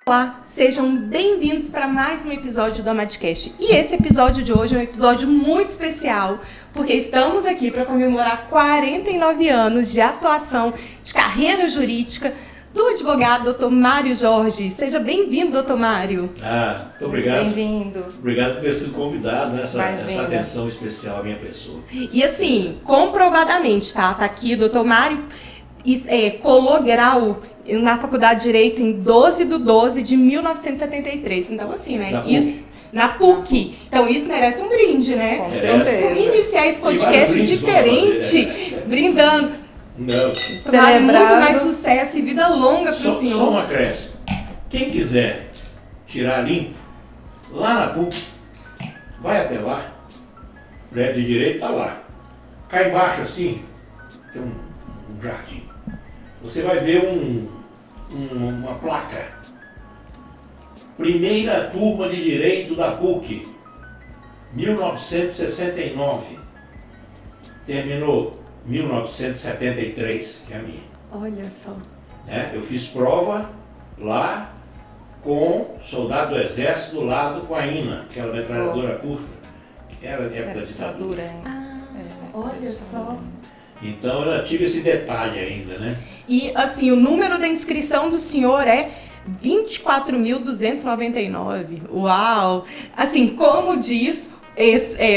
Olá, sejam bem-vindos para mais um episódio do Amadcast. E esse episódio de hoje é um episódio muito especial, porque estamos aqui para comemorar 49 anos de atuação de carreira jurídica do advogado Dr. Mário Jorge. Seja bem-vindo, Dr. Mário. Muito obrigado. Bem-vindo. Obrigado por ter sido convidado, essa atenção especial à minha pessoa. E assim, comprovadamente, tá aqui, Dr. Mário colou grau na Faculdade de Direito em 12/12/1973. Então, assim, né? Na PUC. Então, isso merece um brinde, né? Com certeza. Vamos iniciar esse podcast diferente, brindando. Não. Muito mais sucesso e vida longa para o senhor. Só um acréscimo. Quem quiser tirar limpo, lá na PUC, vai até lá. O prédio de direito está lá. Cá embaixo, assim, tem um jardim. Você vai ver uma placa. Primeira turma de direito da PUC, 1969. Terminou 1973, que é a minha. Olha só. Eu fiz prova lá com soldado do exército do lado com a INA, aquela metralhadora curta, que era época da ditadura. Olha só. Então eu tive esse detalhe ainda, né? E assim, o número da inscrição do senhor é 24.299. Uau! Assim, como diz,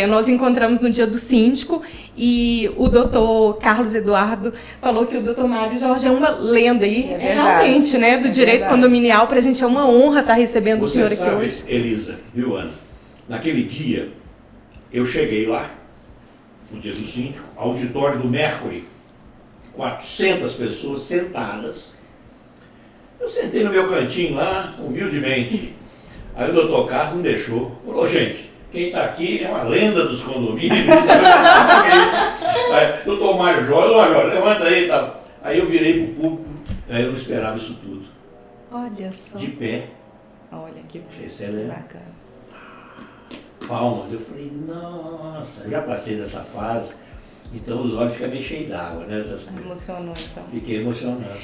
nós encontramos no dia do síndico e o doutor Carlos Eduardo falou que o doutor Mário Jorge é uma lenda aí, realmente, né? Do direito condominial, pra gente é uma honra estar recebendo o senhor aqui hoje. Elisa, viu, Ana? Naquele dia, eu cheguei lá, no dia do síndico, auditório do Mercury, 400 pessoas sentadas. Eu sentei no meu cantinho lá, humildemente. Aí o doutor Carlos não deixou. Falou, gente, quem está aqui é uma lenda dos condomínios. Aí, doutor Mário Jorge, olha, levanta aí e tal. Aí eu virei pro público, aí eu não esperava isso tudo. Olha só. De pé. Olha que bacana. Palmas. Eu falei, nossa, já passei dessa fase. Então os olhos ficam meio cheios d'água, né? Emocionou, então. Fiquei emocionado.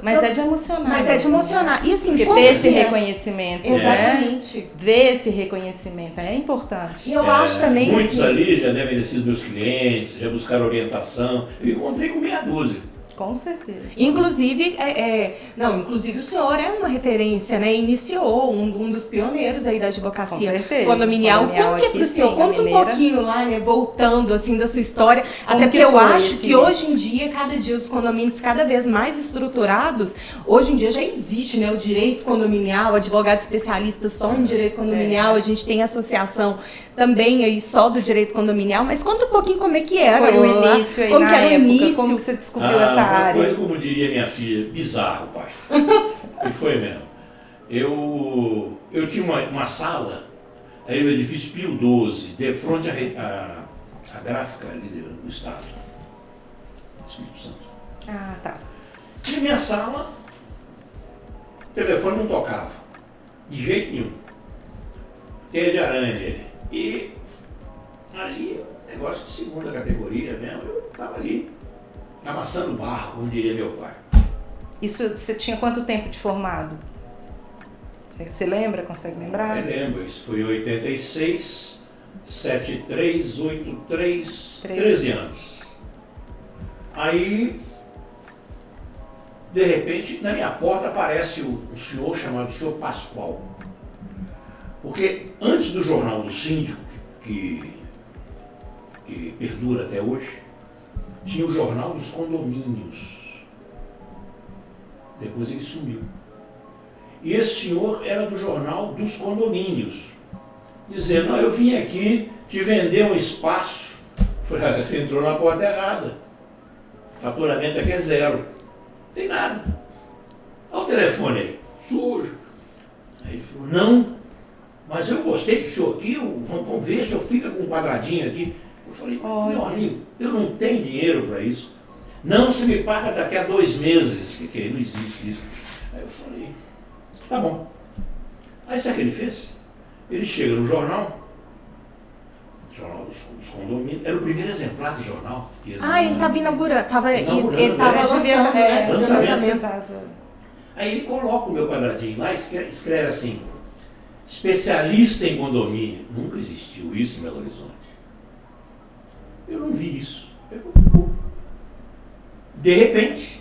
Mas é de emocionar. Mas é de emocionar. E assim, porque ter esse reconhecimento, exatamente, né? Ver esse reconhecimento é importante. E eu acho também muitos assim, ali já devem ter sido meus clientes, já buscaram orientação. Eu encontrei com meia dúzia. Com certeza. Inclusive, inclusive o senhor é uma referência, né? Iniciou um dos pioneiros aí da advocacia condominial. Como que é pro senhor? Conta um pouquinho lá, né? Voltando assim da sua história. Até porque eu acho que hoje em dia, cada dia os condomínios cada vez mais estruturados, hoje em dia já existe, né? O direito condominial, advogado especialista só em direito condominial, a gente tem associação também aí só do direito condominial, mas conta um pouquinho como é que era. Foi o início aí como na época, início. como que você descobriu essa área? Coisa, como diria minha filha, bizarro, pai. E foi mesmo. Eu tinha uma sala, aí o edifício Pio XII, de frente à gráfica ali do Estado, Espírito Santo. Ah, tá. E minha sala, o telefone não tocava, de jeito nenhum. Teia de aranha nele. E ali, negócio de segunda categoria mesmo, eu estava ali, amassando barro, como diria meu pai. Isso, você tinha quanto tempo de formado? Você lembra, consegue lembrar? Eu lembro, isso foi em 86, 73, 83, 13 anos. Aí, de repente, na minha porta aparece um senhor chamado senhor Pascoal. Porque antes do Jornal do Síndico, que perdura até hoje, tinha o Jornal dos Condomínios. Depois ele sumiu. E esse senhor era do Jornal dos Condomínios, dizendo, não, eu vim aqui te vender um espaço. Falei, você entrou na porta errada. Faturamento aqui é zero. Não tem nada. Olha o telefone aí, sujo. Aí ele falou, não, mas eu gostei do senhor aqui, vamos ver se eu fica com um quadradinho aqui. Eu falei, meu amigo, eu não tenho dinheiro para isso. Não, você me paga daqui a 2 meses. Que não existe isso. Aí eu falei, tá bom. Aí sabe o que ele fez? Ele chega no jornal dos condomínios, era o primeiro exemplar do jornal. Ele estava inaugurando, ele estava lançando, lançando, né? Aí ele coloca o meu quadradinho lá e escreve assim, especialista em condomínio. Nunca existiu isso em Belo Horizonte. Eu não vi isso. De repente,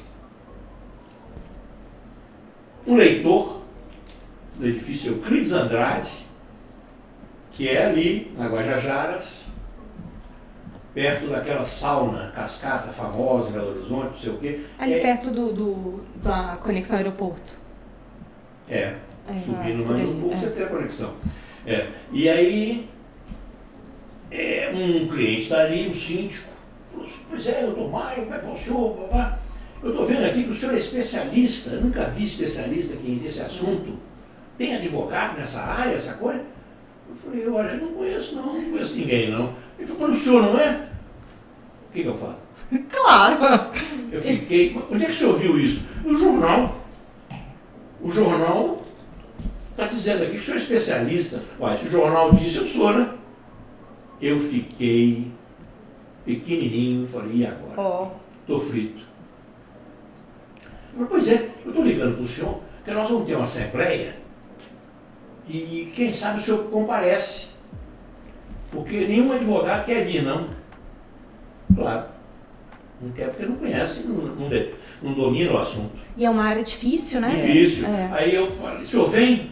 um leitor do edifício Euclides Andrade, que é ali na Guajajaras, perto daquela sauna, cascata famosa em Belo Horizonte, não sei o quê. Ali perto da conexão aeroporto. Subindo mais um pouco, você tem a conexão. E aí, um cliente está ali, um síndico, falou assim, pois é, doutor Mário, como é que é o senhor? Babá? Eu estou vendo aqui que o senhor é especialista, eu nunca vi especialista aqui nesse assunto. Tem advogado nessa área, essa coisa? Eu falei, olha, eu não conheço ninguém não. Ele falou, mas o senhor não é? O que eu falo? Claro! Eu fiquei, onde é que o senhor viu isso? No jornal. O jornal está dizendo aqui que o senhor é especialista. Uai, se o jornal disse, eu sou, né? Eu fiquei pequenininho, falei, e agora? Estou frito. Eu falei, pois é, eu estou ligando para o senhor, porque nós vamos ter uma assembleia e quem sabe o senhor comparece. Porque nenhum advogado quer vir, não. Claro. Não quer porque não conhece, não domina o assunto. E é uma área difícil, né? Difícil. Aí eu falei, senhor vem?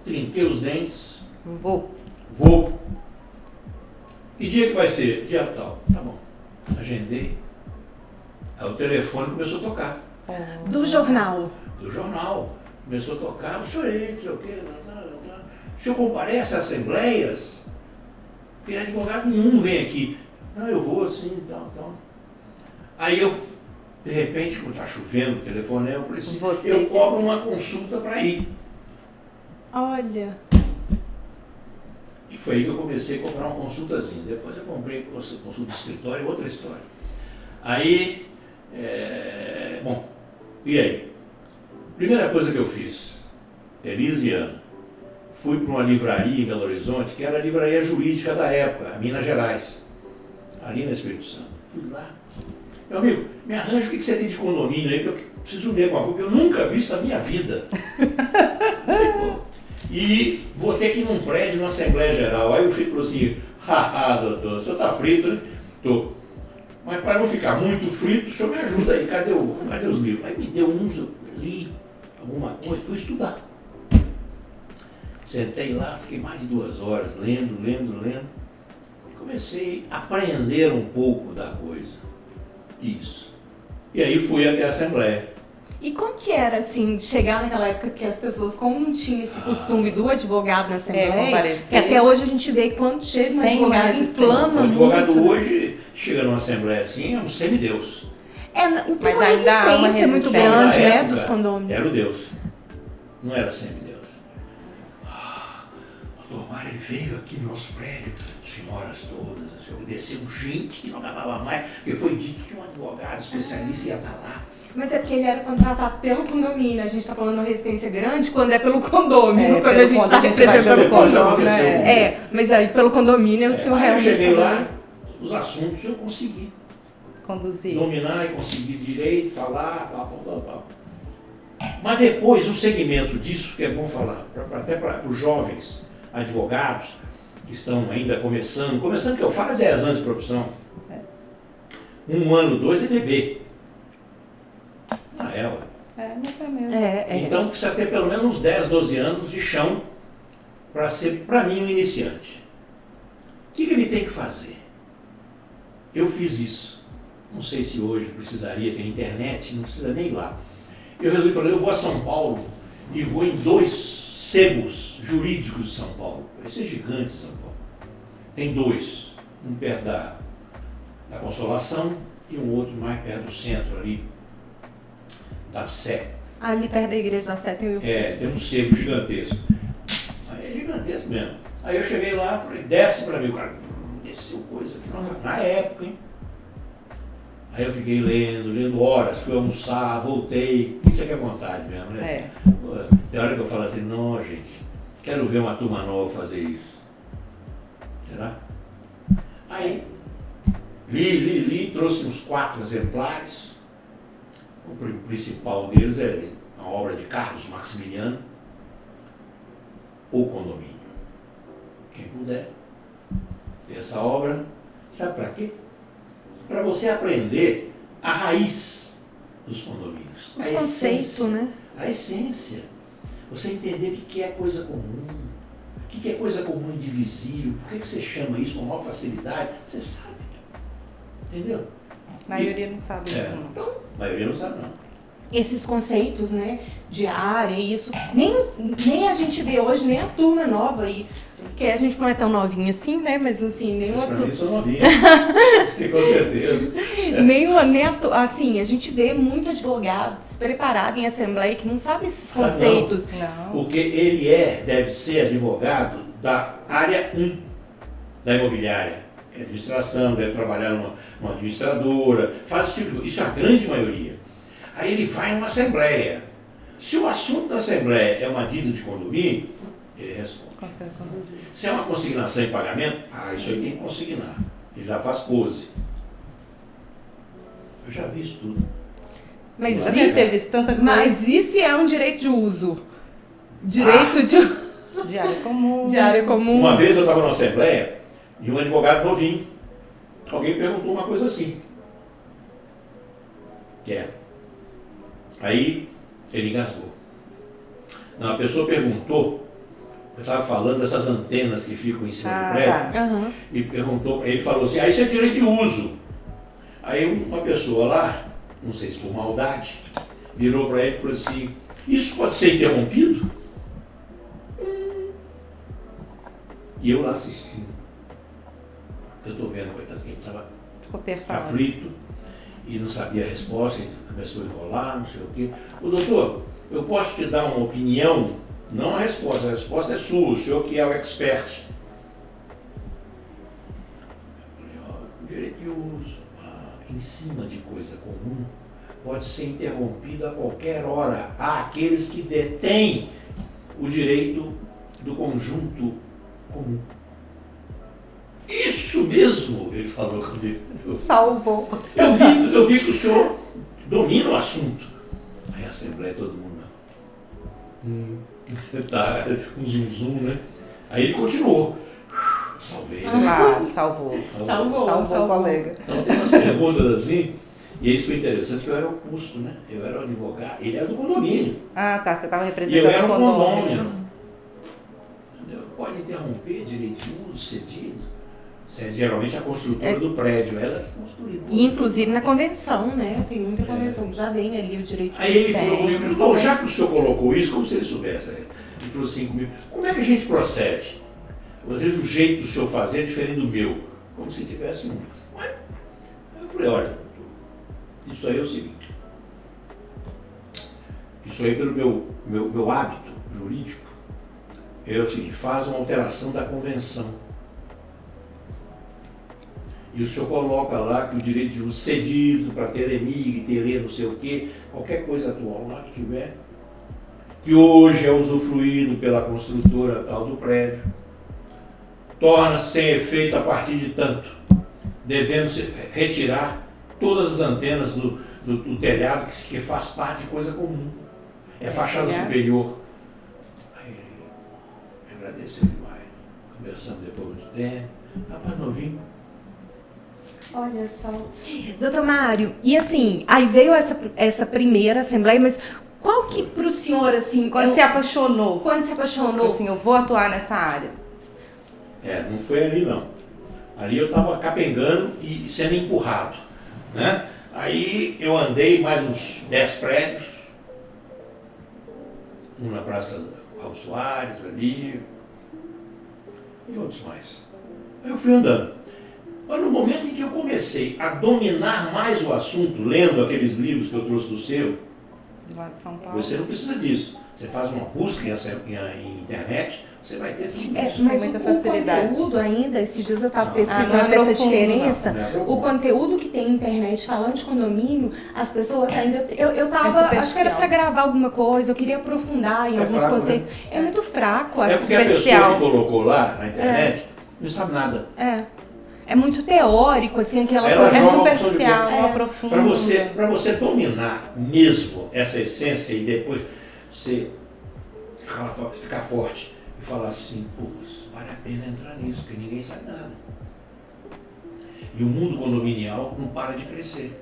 Trinquei os dentes. Vou. Que dia que vai ser? Dia tal. Tá bom. Agendei. Aí o telefone começou a tocar. Do jornal. Do jornal. Começou a tocar, eu chorei, não sei o quê. O senhor comparece às assembleias? Porque advogado nenhum vem aqui. Não, eu vou assim, tal. Aí eu, de repente, quando está chovendo, o telefone, eu falei assim, eu cobro uma consulta para ir. Olha. E foi aí que eu comecei a comprar uma consultazinha. Depois eu comprei consulta de escritório, outra história. Aí, bom, e aí? Primeira coisa que eu fiz, Elisa e Ana, fui para uma livraria em Belo Horizonte, que era a livraria jurídica da época, Minas Gerais, ali no Espírito Santo. Fui lá. Meu amigo, me arranja o que você tem de condomínio aí, porque eu preciso ler uma coisa que eu nunca vi isso na minha vida. E vou ter que ir num prédio, numa Assembleia Geral. Aí o Chico falou assim, haha, doutor, o senhor está frito, né? Tô. Mas para não ficar muito frito, o senhor me ajuda aí, cadê os livros? Aí me deu uns, eu li alguma coisa, fui estudar. Sentei lá, fiquei mais de 2 horas lendo. E comecei a aprender um pouco da coisa. Isso. E aí fui até a Assembleia. E como que era, assim, chegar naquela época que as pessoas, como não tinha esse costume do advogado na Assembleia, que até hoje a gente vê que quando chega um advogado inflama muito. O advogado hoje chega numa Assembleia assim, é um semideus. Tem uma resistência muito grande, né, dos condôminos. Era o Deus, não era semideus. O doutor Mário, ele veio aqui no nosso prédio, senhoras todas, desceu gente que não acabava mais, porque foi dito que um advogado especialista ia estar lá. Mas é porque ele era contratado pelo condomínio. A gente está falando de uma resistência grande quando é pelo condomínio, quando a gente está representando o condomínio. Mas aí pelo condomínio o senhor realmente... Eu cheguei lá, os assuntos eu consegui conduzir, dominar e conseguir direito, falar, tal. Mas depois, o segmento disso, que é bom falar, até para os jovens advogados que estão ainda começando que eu falo 10 anos de profissão, 1 ano, 2 é bebê. Mais ou menos. Então precisa ter pelo menos uns 10, 12 anos de chão para ser, para mim, um iniciante. O que ele tem que fazer? Eu fiz isso. Não sei se hoje precisaria ter internet, não precisa nem ir lá. Eu resolvi falar, eu vou a São Paulo e vou em 2 sebos jurídicos de São Paulo. Vai ser gigante São Paulo. Tem 2, um perto da Consolação e um outro mais perto do centro ali, da Sé. Ali perto da igreja da Sé tem tem um sebo gigantesco. Aí é gigantesco mesmo. Aí eu cheguei lá, falei, desce pra mim. O cara desceu coisa aqui na época, hein? Aí eu fiquei lendo horas, fui almoçar, voltei. Isso é que é vontade mesmo, né? Tem hora que eu falo assim, não, gente, quero ver uma turma nova fazer isso. Será? Aí, li, trouxe uns 4 exemplares. O principal deles é a obra de Carlos Maximiliano, O Condomínio. Quem puder ter essa obra, sabe para quê? Para você aprender a raiz dos condomínios. Os conceitos, né? A essência. Você entender o que é coisa comum, o que é coisa comum indivisível, por que você chama isso com maior facilidade, você sabe. Entendeu? A maioria não sabe isso, não. Então, a maioria não sabe, não. Esses conceitos, né, de área e isso, nem a gente vê hoje, nem a turma nova aí, porque a gente não é tão novinha assim, né, mas assim, nem Vocês uma pra mim são novinhas, com certeza. assim, a gente vê muito advogado despreparado em assembleia que não sabe esses conceitos. Não. Porque ele deve ser advogado da área 1 da imobiliária. É administração, deve trabalhar numa administradora, faz esse tipo de coisa. Isso é a grande maioria. Aí ele vai numa assembleia. Se o assunto da assembleia é uma dívida de condomínio, ele responde. Consegue conduzir. Se é uma consignação em pagamento, isso aí tem que consignar. Ele já faz pose. Eu já vi isso tudo. Mas Você deve ter visto tanta coisa. Mas e se é um direito de uso? Direito de área comum. De área comum. Uma vez eu estava numa assembleia e um advogado novinho, alguém perguntou uma coisa assim. Aí ele engasgou. Não, a pessoa perguntou, eu estava falando dessas antenas que ficam em cima do prédio, Uhum. e perguntou, ele falou assim, isso é direito de uso. Aí uma pessoa lá, não sei se por maldade, virou para ele e falou assim, isso pode ser interrompido? E eu lá assistindo. Eu estou vendo, coitado, que ele estava aflito e não sabia a resposta, ele começou a enrolar, não sei o quê. Ô doutor, eu posso te dar uma opinião? Não a resposta é sua, o senhor que é o expert. Eu falei, o direito de uso, em cima de coisa comum, pode ser interrompido a qualquer hora. Há aqueles que detêm o direito do conjunto comum. Isso mesmo, ele falou comigo. Salvou. Eu vi que o senhor domina o assunto. Aí a assembleia, todo mundo, tá, um zum, né? Aí ele continuou. Salvei. Claro, salvou o colega. Então tem umas perguntas assim, e isso foi interessante, que eu era oposto, né? Eu era o advogado, ele era do condomínio. Ah, tá, você estava E eu representando era o um condomínio. condomínio. Entendeu? Pode interromper direito de uso cedido. Geralmente a construtora do prédio, ela que construiu. Inclusive na convenção, né? Tem muita convenção que já vem ali o direito de uso. Aí ele falou comigo, então, já que o senhor colocou isso, como se ele soubesse. Ele falou assim comigo, como é que a gente procede? Às vezes o jeito do senhor fazer é diferente do meu. Como se tivesse um. Ué? Eu falei, olha, isso aí é o seguinte. Isso aí pelo meu hábito jurídico, é o seguinte, faz uma alteração da convenção. E o senhor coloca lá que o direito de uso cedido para telemig, tele, não sei o quê, qualquer coisa atual lá que tiver, que hoje é usufruído pela construtora tal do prédio, torna-se sem efeito a partir de tanto, devendo-se retirar todas as antenas do telhado que faz parte de coisa comum. É fachada superior. Aí ele agradeceu demais. Conversamos depois de muito tempo. Rapaz novinho. Olha só. Doutor Mário, e assim, aí veio essa primeira assembleia, mas qual que pro senhor, assim... Quando se apaixonou? Quando se apaixonou? Assim, eu vou atuar nessa área. Não foi ali não. Ali eu estava capengando e sendo empurrado, né? Aí eu andei mais uns 10 prédios, um na Praça Raul Soares ali, e outros mais. Aí eu fui andando. Mas no momento em que eu comecei a dominar mais o assunto, lendo aqueles livros que eu trouxe do seu, Do lado de São Paulo. você não precisa disso. Você faz uma busca em internet, você vai ter tudo isso. Mas muita o facilidade. conteúdo ainda, esses dias eu estava não pesquisando é essa profundo, diferença, não é profundo. o conteúdo que tem na internet falando de condomínio, as pessoas ainda... Eu tava, superficial. acho que era para gravar alguma coisa, eu queria aprofundar em alguns fraco, conceitos. né? É muito fraco, É assim, porque a pessoa superficial. que colocou lá na internet não sabe nada. é muito teórico, assim, aquela Ela coisa superficial, não aprofunda. Para você dominar mesmo essa essência e depois você ficar forte e falar assim, pô, vale a pena entrar nisso, porque ninguém sabe nada. E o mundo condominial não para de crescer.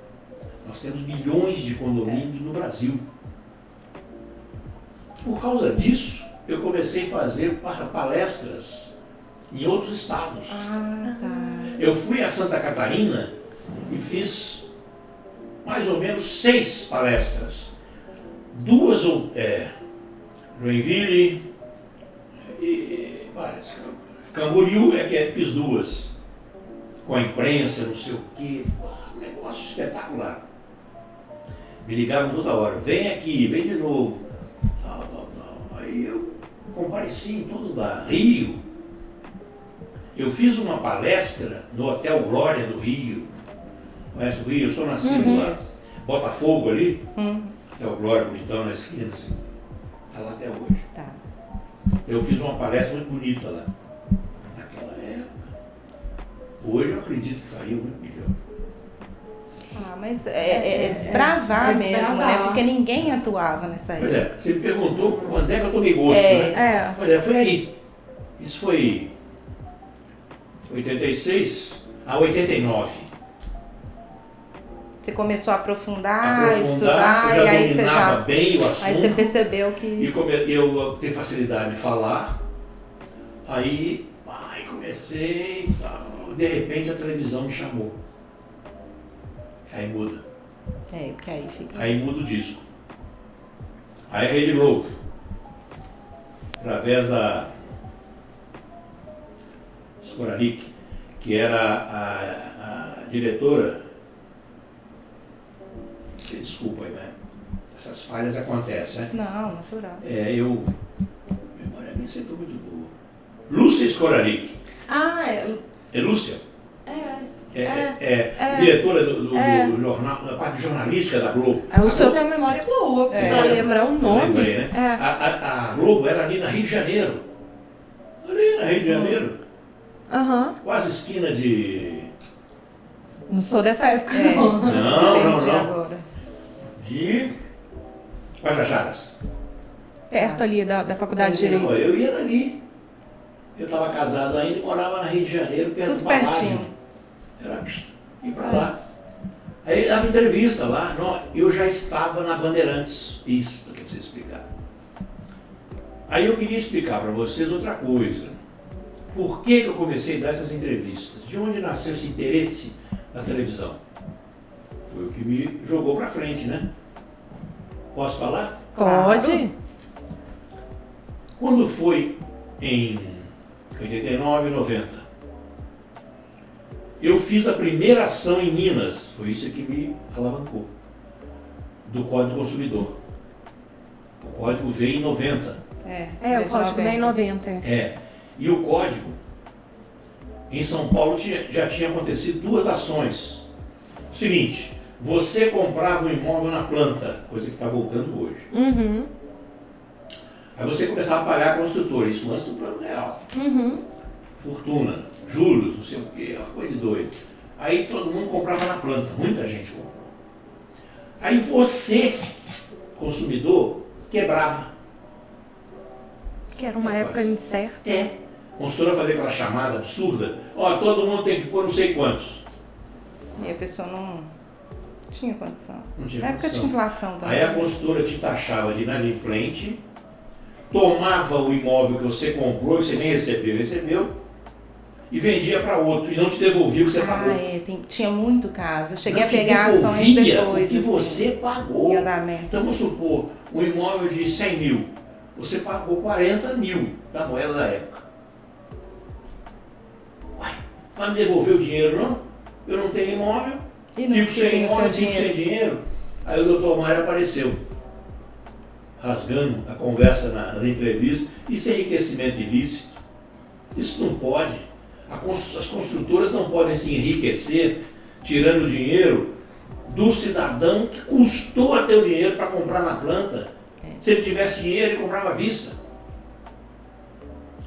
Nós temos milhões de condomínios no Brasil. Por causa disso, eu comecei a fazer palestras em outros estados. Ah, tá. Eu fui a Santa Catarina e fiz mais ou menos 6 palestras. 2 Joinville e várias. Camboriú fiz 2. Com a imprensa, não sei o quê. Um negócio espetacular. Me ligavam toda hora. Vem aqui, vem de novo. Tal. Aí eu compareci em todos lá. Rio. Eu fiz uma palestra no Hotel Glória do Rio. Conhece o Rio? Eu sou nascido lá. Botafogo ali. Hotel Glória, bonitão na esquina, assim. Está lá até hoje. Tá. Eu fiz uma palestra muito bonita lá. Naquela época. Hoje eu acredito que faria muito melhor. Ah, mas é desbravar mesmo, né? Porque ninguém atuava nessa época. Pois é, você me perguntou quando é que eu tomei gosto, né? Pois é, foi aí. Isso foi 86 a 89. Você começou a aprofundar, estudar, eu já e aí você dominava bem o assunto. Aí você percebeu que... E eu tenho facilidade de falar. Aí comecei, de repente a televisão me chamou. Aí muda. Porque aí fica... Aí muda o disco. Aí a Rede Globo, através da Skoralik, que era a diretora, desculpa aí, né? Essas falhas acontecem, né? Não, natural. Memória minha sempre foi muito boa. Lúcia Skoralik. É Lúcia? Diretora do jornal, da parte jornalística da Globo. O senhor tem uma memória boa, para lembrar o nome. Lembrei, né? A Globo era ali na Rio de Janeiro. Ali na Rio de Janeiro. Quase esquina de... Não sou dessa época, Não. Agora. De Guajajaras. Perto ali da Faculdade de Direito. Eu ia ali. Eu estava casado ainda e morava na Rio de Janeiro, perto do pertinho. Era ir para lá. Aí dava entrevista lá. Não, eu já estava na Bandeirantes. Isso que eu preciso explicar. Aí eu queria explicar para vocês outra coisa. Por que eu comecei a dar essas entrevistas? De onde nasceu esse interesse na televisão? Foi o que me jogou para frente, né? Posso falar? Pode. Quando foi em 89 e 90, eu fiz a primeira ação em Minas, foi isso que me alavancou, do Código do Consumidor. O código veio em 90. O código veio em 90. E o código, em São Paulo, já tinha acontecido 2 ações. Seguinte, você comprava um imóvel na planta, coisa que está voltando hoje. Aí você começava a pagar a construtora, isso antes do plano real. Fortuna, juros, não sei o quê, uma coisa de doido. Aí todo mundo comprava na planta, muita gente comprou. Aí você, consumidor, quebrava. Que era uma época incerta. A construtora fazia aquela chamada absurda, todo mundo tem que pôr não sei quantos. E a pessoa não tinha condição. Não tinha Na época condição. tinha inflação também. Aí a construtora te taxava de inadimplente, tomava o imóvel que você comprou, que você nem recebeu, e vendia para outro, e não te devolvia o que você pagou. Tinha muito caso. Eu cheguei não a pegar ações depois. O que você pagou. Em andamento. Então vamos supor, um imóvel de 100 mil, você pagou 40 mil da moeda da época. Vai me devolver o dinheiro, não? Eu não tenho imóvel, fico sem imóvel, fico sem dinheiro. Aí o doutor Mário apareceu, rasgando a conversa nas entrevistas, isso é enriquecimento ilícito. Isso não pode. As construtoras não podem se enriquecer tirando dinheiro do cidadão que custou a ter o dinheiro para comprar na planta. Se ele tivesse dinheiro, ele comprava à vista.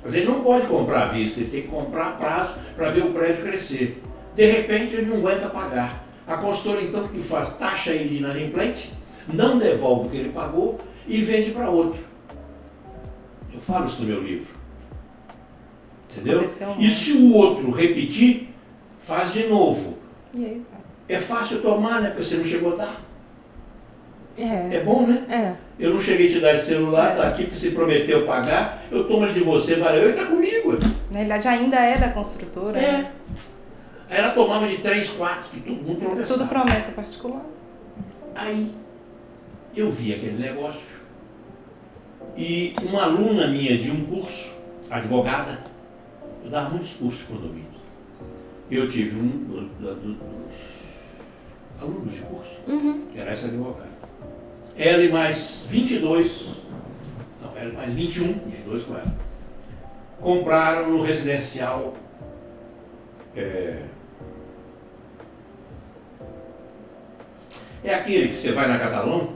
Mas ele não pode comprar à vista, ele tem que comprar a prazo para ver o prédio crescer. De repente ele não aguenta pagar. A consultora então o que faz? Taxa ele de inadimplente, não devolve o que ele pagou e vende para outro. Eu falo isso no meu livro. Entendeu? E se o outro repetir, faz de novo. E aí, é fácil tomar, né? Porque você não chegou a dar. É bom, né? Eu não cheguei a te dar esse celular, tá aqui porque você prometeu pagar, eu tomo ele de você, valeu, ele tá comigo. Na realidade ainda é da construtora. Aí ela tomava de 3, 4, que todo mundo tropeçava. Tudo promessa particular. Aí eu vi aquele negócio e uma aluna minha de um curso, advogada, eu dava muitos cursos de condomínio. Eu tive um dos alunos de curso, que era essa advogada. Ela e mais 22, não, ela e mais 22 com ela, compraram no residencial é aquele que você vai na Catalão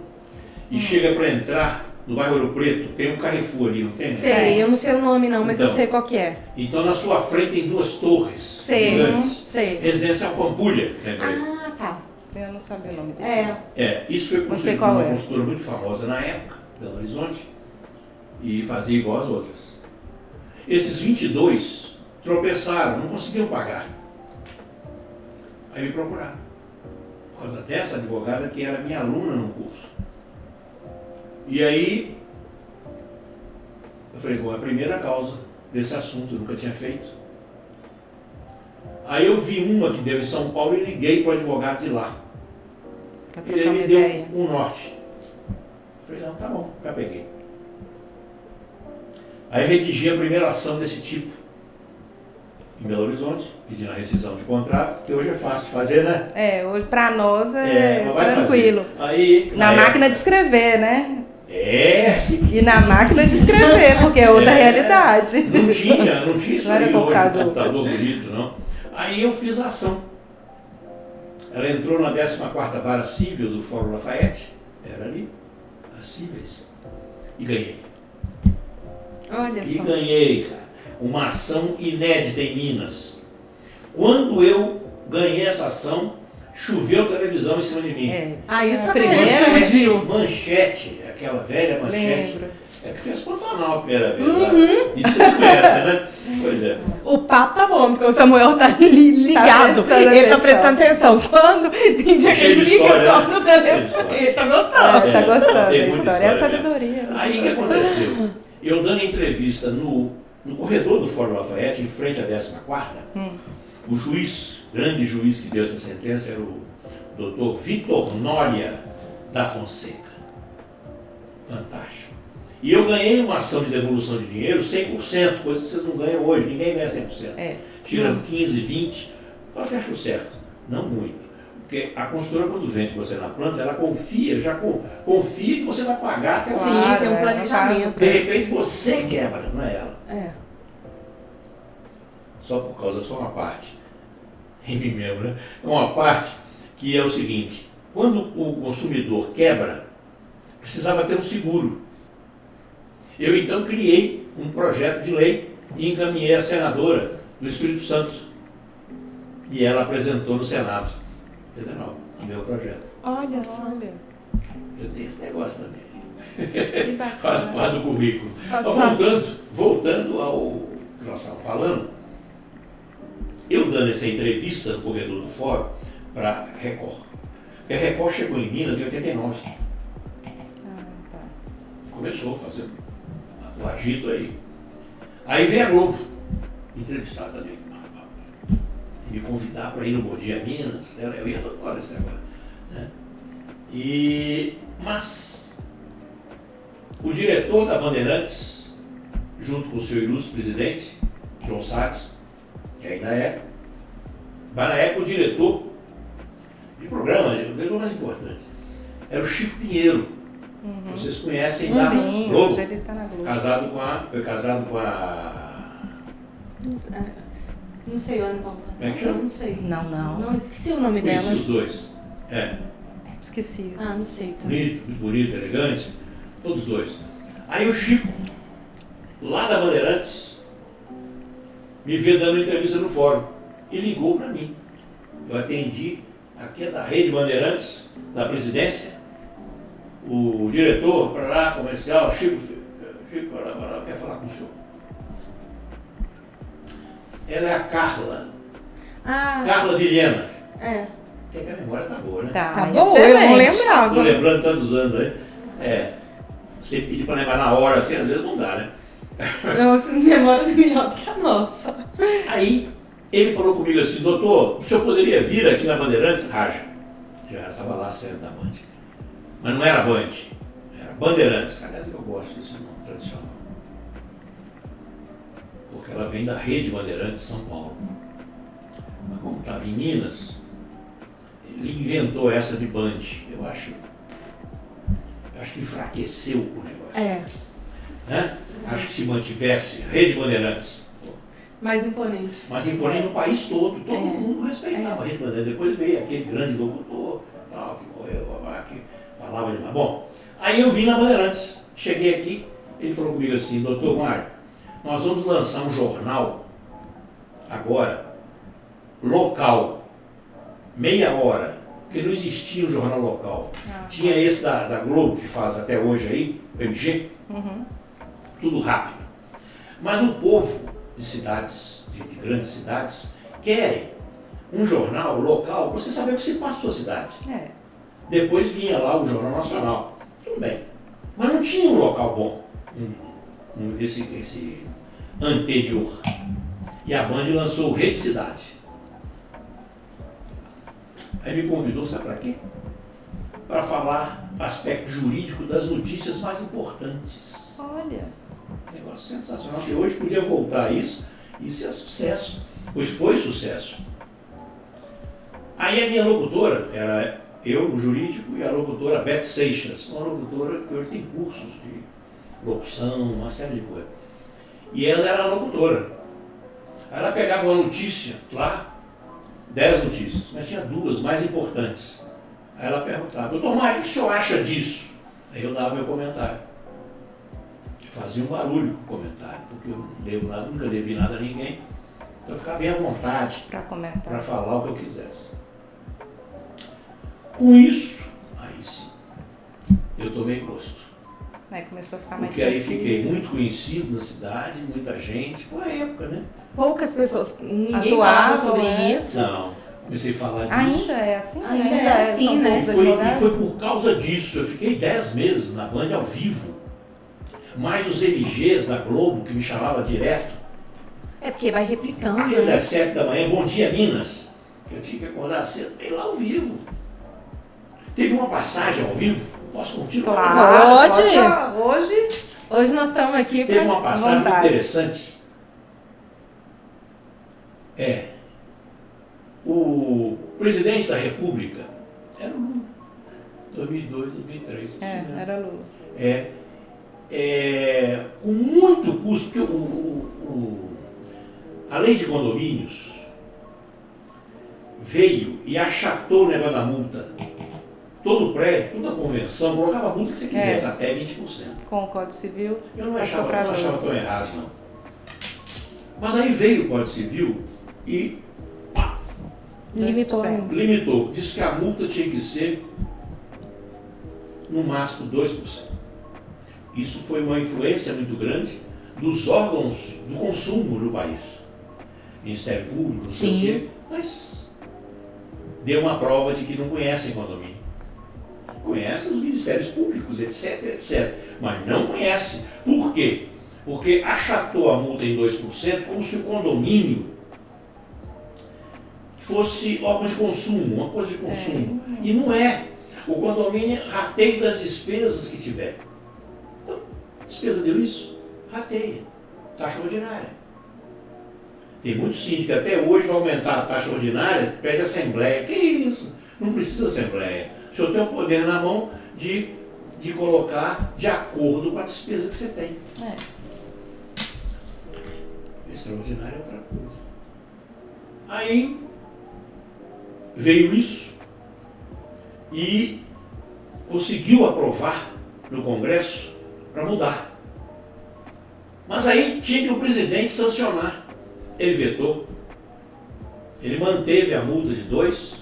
e chega para entrar no bairro Ouro Preto, tem um Carrefour ali, não tem? Sei, eu não sei o nome não, mas então, eu sei qual que é. Então na sua frente tem 2 torres sei, gigantes. Sei. Residencial Pampulha, lembrei. Ah, tá. Eu não sabia o nome dele. Isso foi construído por uma consultora muito famosa na época, Belo Horizonte, e fazia igual as outras. Esses 22 tropeçaram, não conseguiam pagar. Aí me procuraram. Por causa dessa advogada que era minha aluna no curso. E aí, eu falei, bom, é a primeira causa desse assunto, eu nunca tinha feito. Aí eu vi uma que deu em São Paulo e liguei para o advogado de lá. Ele me deu um norte. Eu falei, não, tá bom, já peguei. Aí redigi a primeira ação desse tipo em Belo Horizonte, pedindo a rescisão de contrato, que hoje é fácil de fazer, né? Hoje para nós é tranquilo. Aí, na máquina de escrever, né? E na máquina de escrever, porque é outra realidade. Não tinha isso não era hoje, computador bonito, não. Aí eu fiz a ação. Ela entrou na 14ª Vara Cível do Fórum Lafayette, era ali, as cíveis, e ganhei. Olha só. E ganhei, cara, uma ação inédita em Minas. Quando eu ganhei essa ação, choveu televisão em cima de mim. Isso a primeira manchete, aquela velha manchete. Lembro. É que fez Pantanal a primeira vez. Isso vocês conhecem, né? Pois é. O papo tá bom, porque o Samuel tá ligado. Ele tá prestando atenção. Quando tem dia que ele liga só no telefone. Ele tá gostando. Tá gostando. Tem A muita história é a sabedoria. Aí o que aconteceu? Eu dando entrevista no corredor do Fórum Lafayette, em frente à 14ª, o juiz, grande juiz que deu essa sentença, era o doutor Vitor Nória da Fonseca. Fantástico. E eu ganhei uma ação de devolução de dinheiro 100%, coisa que vocês não ganham hoje, ninguém ganha 100%. Tira 15, 20, eu até acho certo, não muito. Porque a consultora, quando vende você na planta, ela confia, já confia que você vai pagar até o seguinte, tem um planejamento. De repente você quebra, não é ela. Só uma parte. Em mim mesmo, né? Uma parte que é o seguinte, quando o consumidor quebra, precisava ter um seguro. Eu então criei um projeto de lei e encaminhei à senadora do Espírito Santo. E ela apresentou no Senado Federal o meu projeto. Olha só. Eu tenho esse negócio também. Que bacana. Faz parte do currículo. Voltando ao que nós estávamos falando, eu dando essa entrevista no corredor do fórum para a Record. Porque a Record chegou em Minas em 89. Começou a fazer o agito aí. Aí vem a Globo, entrevistada ali, e me convidar para ir no Bom Dia Minas, eu ia adorar esse negócio, né? Mas o diretor da Bandeirantes, junto com o seu ilustre presidente, João Salles, que ainda é, mas na época o diretor de programa, o diretor mais importante, era o Chico Pinheiro. Vocês conhecem da Globo. Hoje ele tá na Globo. Foi casado com a... Não sei, Ana Paula. Como é que chama? Não sei. Não, esqueci o nome dela. Conheci os dois. Esqueci. Não sei. Tá. Bonito, muito bonito, elegante. Todos dois. Aí o Chico, lá da Bandeirantes, me vê dando entrevista no fórum. E ligou para mim. eu atendi, aqui é da Rede Bandeirantes, da presidência, o diretor, para lá, comercial, Chico, quer falar com o senhor. Ela é a Carla. Carla Vilhena. É. Tem que a memória tá boa, né? Tá boa, eu não lembrava. Estou lembrando tantos anos aí. Você pedir para lembrar na hora, assim, às vezes não dá, né? Nossa, memória é melhor do que a nossa. Aí, ele falou comigo assim, doutor, o senhor poderia vir aqui na Bandeirantes? Raja. Já estava lá, sério, da Band. Mas não era Band, era Bandeirantes. Aliás, eu gosto desse nome tradicional. Porque ela vem da Rede Bandeirantes de São Paulo. Mas como estava em Minas, ele inventou essa de Band. Eu acho que enfraqueceu o negócio. Né? Acho que se mantivesse Rede Bandeirantes. Mais imponente. Mas imponente no país todo mundo respeitava a Rede Bandeirantes. Depois veio aquele grande locutor, tal, que morreu, que falava demais. Bom, aí eu vim na Bandeirantes, cheguei aqui, ele falou comigo assim, doutor Mário, nós vamos lançar um jornal agora, local, meia hora, porque não existia um jornal local. Tinha esse da Globo, que faz até hoje aí, o MG, tudo rápido. Mas o povo de cidades, de grandes cidades, querem um jornal local para você saber o que se passa na sua cidade. Depois vinha lá o Jornal Nacional. Tudo bem. Mas não tinha um local bom, esse anterior. E a Band lançou o Rede Cidade. Aí me convidou, sabe para quê? Para falar aspecto jurídico das notícias mais importantes. Olha. Negócio sensacional, que hoje podia voltar a isso é sucesso, pois foi sucesso. Aí a minha locutora, era eu, o jurídico, e a locutora Beth Seixas, uma locutora que hoje tem cursos de locução, uma série de coisas. E ela era a locutora. Aí ela pegava uma notícia lá, 10 notícias, mas tinha duas mais importantes. Aí ela perguntava, doutor Mário, o que o senhor acha disso? Aí eu dava meu comentário. Fazia um barulho com o comentário, porque eu não devo nada, nunca devi nada a ninguém. Então eu ficava bem à vontade para falar o que eu quisesse. Com isso, aí sim, eu tomei gosto. Aí começou a ficar mais porque aí fiquei muito conhecido na cidade, muita gente, foi a época, né? Poucas pessoas, ninguém falava sobre isso. Não, comecei a falar disso. Ainda é assim? Ainda é assim, né? E foi por causa disso, eu fiquei 10 meses na Band ao vivo. Mais os MGs da Globo, que me chamava direto. É porque vai replicando. Aquele das 7 da manhã, Bom Dia Minas, que eu tinha que acordar cedo, ir lá ao vivo. Teve uma passagem ao vivo, posso continuar? Claro, pode. Hoje nós estamos aqui para... Teve uma passagem muito interessante. O presidente da República era Lula. 2002, 2003. Era Lula. Com muito custo, porque a lei de condomínios veio e achatou o negócio da multa. Todo prédio, toda convenção, colocava a multa que você quisesse, até 20%. Com o Código Civil, eu não achava tão errado, não. Mas aí veio o Código Civil e limitou. Disse que a multa tinha que ser, no máximo, 2%. Isso foi uma influência muito grande dos órgãos do consumo no país. Ministério Público, não sei o quê, mas deu uma prova de que não conhecem condomínio. Conhecem os ministérios públicos, etc, etc. Mas não conhecem. Por quê? Porque achatou a multa em 2% como se o condomínio fosse órgão de consumo, uma coisa de consumo. E não é. O condomínio é rateio das despesas que tiver. Então, despesa deu isso? Rateia. Taxa ordinária. Tem muito síndico que até hoje vai aumentar a taxa ordinária, pede assembleia. Que isso? Não precisa assembleia. O senhor tem o poder na mão de colocar de acordo com a despesa que você tem. Extraordinário é outra coisa. Aí veio isso e conseguiu aprovar no Congresso para mudar. Mas aí tinha que o presidente sancionar. Ele vetou. Ele manteve a multa de 2,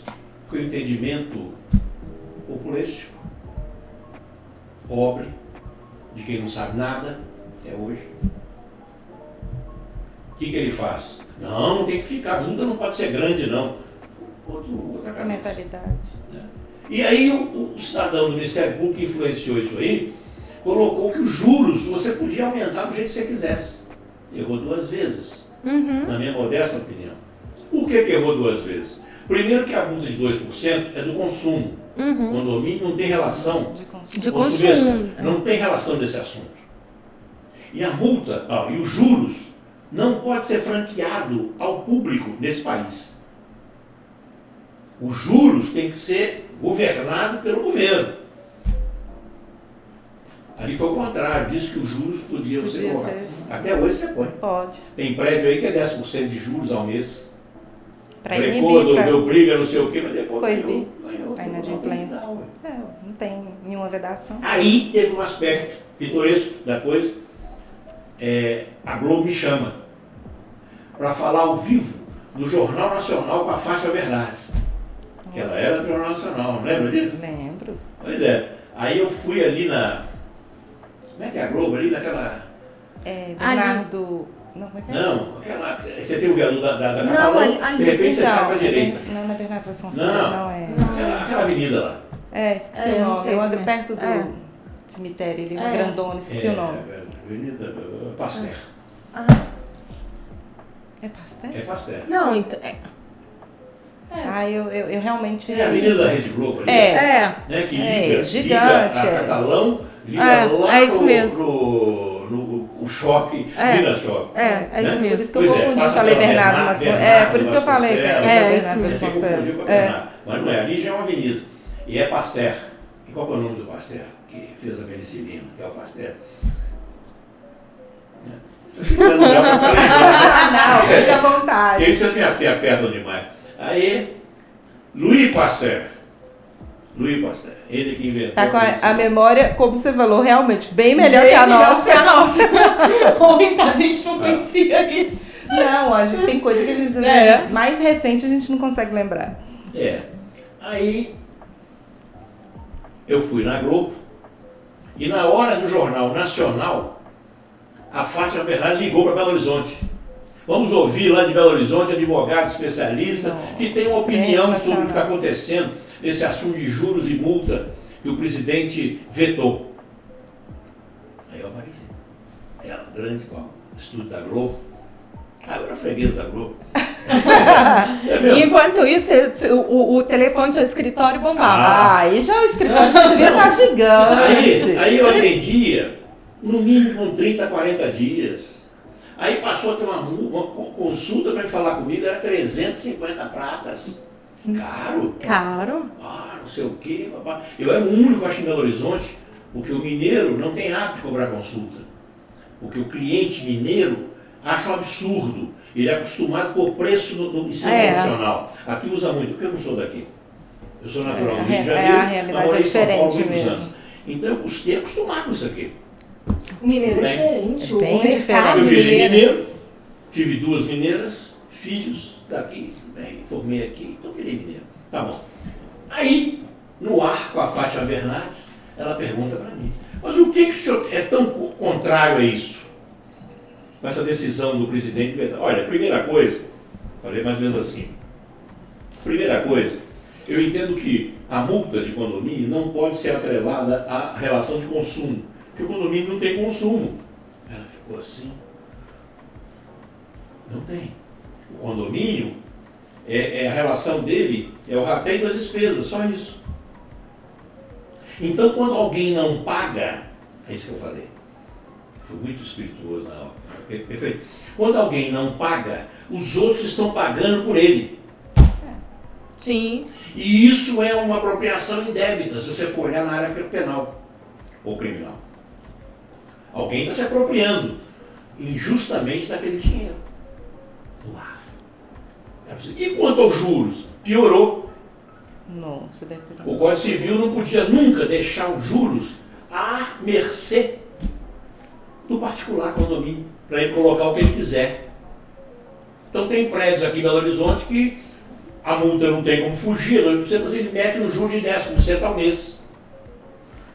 com o entendimento populístico, pobre, de quem não sabe nada, até hoje. O que ele faz? Não tem que ficar, a multa não pode ser grande, não. Outra cabeça. Mentalidade. E aí o cidadão do Ministério Público que influenciou isso aí, colocou que os juros você podia aumentar do jeito que você quisesse. Errou 2 vezes, na minha modesta opinião. Por que errou 2 vezes? Primeiro que a multa de 2% é do consumo. O condomínio não tem relação de consumo. Não tem relação desse assunto. E a multa, e os juros, não pode ser franqueado ao público nesse país. Os juros têm que ser governados pelo governo. Ali foi o contrário, disse que os juros podiam ser cobrados. Até hoje você pode. Pode. Tem prédio aí que é 10% de juros ao mês. Para Precou, deu briga, não sei o quê, mas depois ganhou. A inadimplência. Não tem nenhuma vedação. Aí teve um aspecto pitoresco da coisa. A Globo me chama para falar ao vivo no Jornal Nacional com a Fátima Bernardes. Que ela era do Jornal Nacional, lembra disso? Lembro. Pois é. Aí eu fui ali na... Como é que é a Globo? Ali naquela... Bernardo... Não, como é que é? Não, aquela... Você tem o viaduto da Catalão, de repente você sai para a direita. Não é Bernardo Vasconcelos, não é... Aquela avenida lá. Esqueci o nome. Eu ando perto do cemitério, ele é grandona, esqueci o nome. Avenida Pasteur. É Pasteur? É Pasteur. Não, então... Eu realmente... É a Avenida da Rede Globo ali. É. Né, que liga, gigante. Liga a Catalão, liga lá isso mesmo. No shopping, Minas Shopping. É isso mesmo. Por isso que eu confundi, falei Bernardo, mas... Por isso que eu falei Bernardo Vasconcelos. Mas não é, ali já é uma avenida. E é Pasteur. E qual é o nome do Pasteur? Que fez a penicilina, que é o Pasteur. Não, fica à vontade. Aí vocês me apertam demais. Aí, Louis Pasteur, ele que inventou. Tá com a memória, como você falou, realmente bem melhor que a nossa. Ou então a gente não conhecia isso. Não, a gente tem coisa que a gente, às vezes, mais recente, a gente não consegue lembrar. Aí, eu fui na Globo, e na hora do Jornal Nacional, a Fátima Bernardes ligou para Belo Horizonte. Vamos ouvir lá de Belo Horizonte, advogado especialista, que tem uma opinião sobre o que está acontecendo nesse assunto de juros e multa que o presidente vetou. Aí eu apareci. Ela, grande, com o estúdio da Globo. Eu era freguês da Globo. E enquanto isso, o telefone do seu escritório bombava. Aí já o escritório já devia estar gigante. Aí eu atendia, no mínimo com 30, 40 dias. Aí passou a ter uma consulta para falar comigo, era 350 pratas. Caro. Não sei o quê. Papá. Eu era o único, acho, em Belo Horizonte, porque o mineiro não tem hábito de cobrar consulta. Porque o cliente mineiro acha um absurdo. Ele é acostumado por preço no ensino profissional. Aqui usa muito, porque eu não sou daqui. Eu sou natural do Rio de Janeiro. A realidade é diferente mesmo. Então eu custei acostumar com isso aqui. O mineiro é diferente. Bem diferente. Eu virei mineiro, tive 2 mineiras, filhos daqui, formei aqui, então virei mineiro. Tá bom. Aí, no ar com a Fátima Bernardes, ela pergunta para mim, mas o que o senhor é tão contrário a isso? Com essa decisão do presidente? Olha, primeira coisa, falei mais ou menos assim, primeira coisa, eu entendo que a multa de condomínio não pode ser atrelada à relação de consumo, porque o condomínio não tem consumo. Ela ficou assim. Não tem. O condomínio, a relação dele é o rateio das despesas, só isso. Então, quando alguém não paga, é isso que eu falei. Foi muito espirituoso na hora. Perfeito. Quando alguém não paga, os outros estão pagando por ele. Sim. E isso é uma apropriação indébita, se você for olhar na área penal ou criminal. Alguém está se apropriando injustamente daquele dinheiro. E quanto aos juros? Piorou. Nossa, deve ter... O Código Civil não podia nunca deixar os juros à mercê do particular condomínio, para ele colocar o que ele quiser. Então tem prédios aqui em Belo Horizonte que A multa não tem como fugir, 2%, mas ele mete um juro de 10% ao mês.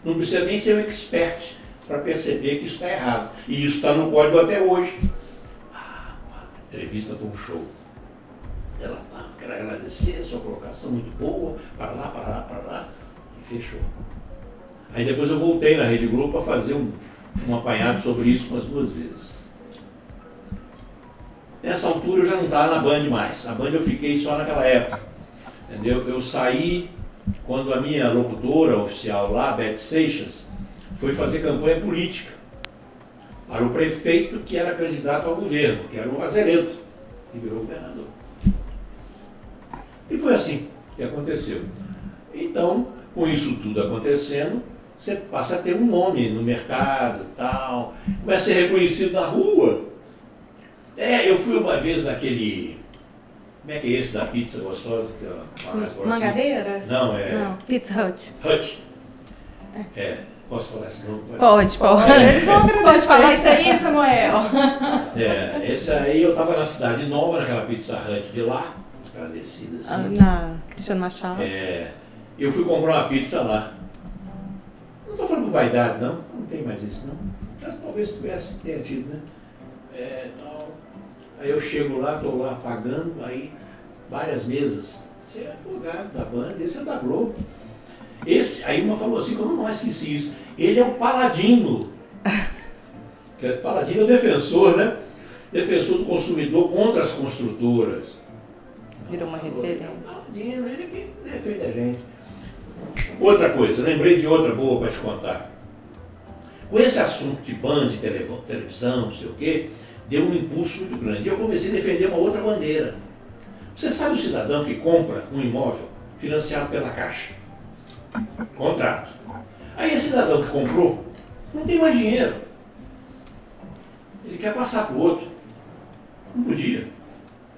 Não precisa nem ser um expert para perceber que isso está errado. E isso está no código até hoje. A entrevista foi um show. Ela, quero agradecer a sua colocação muito boa, para lá, e fechou. Aí depois eu voltei na Rede Globo para fazer um apanhado sobre isso umas 2 vezes. Nessa altura eu já não estava na Band mais. Na Band eu fiquei só naquela época. Entendeu? Eu saí quando a minha locutora oficial lá, Beth Seixas, foi fazer campanha política para o prefeito que era candidato ao governo, que era o Azeredo, que virou governador. E foi assim que aconteceu. Então, com isso tudo acontecendo, você passa a ter um nome no mercado e tal, começa a ser reconhecido na rua. Eu fui uma vez naquele... Como é que é esse da pizza gostosa? Que é Mangadeiras? Não, Não, Pizza Hut. Hut. Posso falar esse nome? Pode. Eles vão agradecer. Pode falar isso aí, Samuel? Esse aí eu estava na Cidade Nova, naquela Pizza Hut de lá, agradecida assim. Na Cristiano Machado. Eu fui comprar uma pizza lá. Não estou falando por vaidade, não tem mais isso, não. Já, talvez tenha tido, né? Tal. Aí eu chego lá, estou lá pagando, aí várias mesas. Você é advogado da Band, esse é da Globo. Aí uma falou assim, como não esqueci isso, ele é o Paladino. Paladino é o defensor, né? Defensor do consumidor contra as construtoras. Virou uma referência. Paladino, ele que defende a gente. Outra coisa, lembrei de outra boa para te contar. Com esse assunto de Band, televisão, não sei o quê, deu um impulso muito grande. Eu comecei a defender uma outra bandeira. Você sabe o cidadão que compra um imóvel financiado pela Caixa? Contrato. Aí esse cidadão que comprou não tem mais dinheiro. Ele quer passar para o outro. Não podia.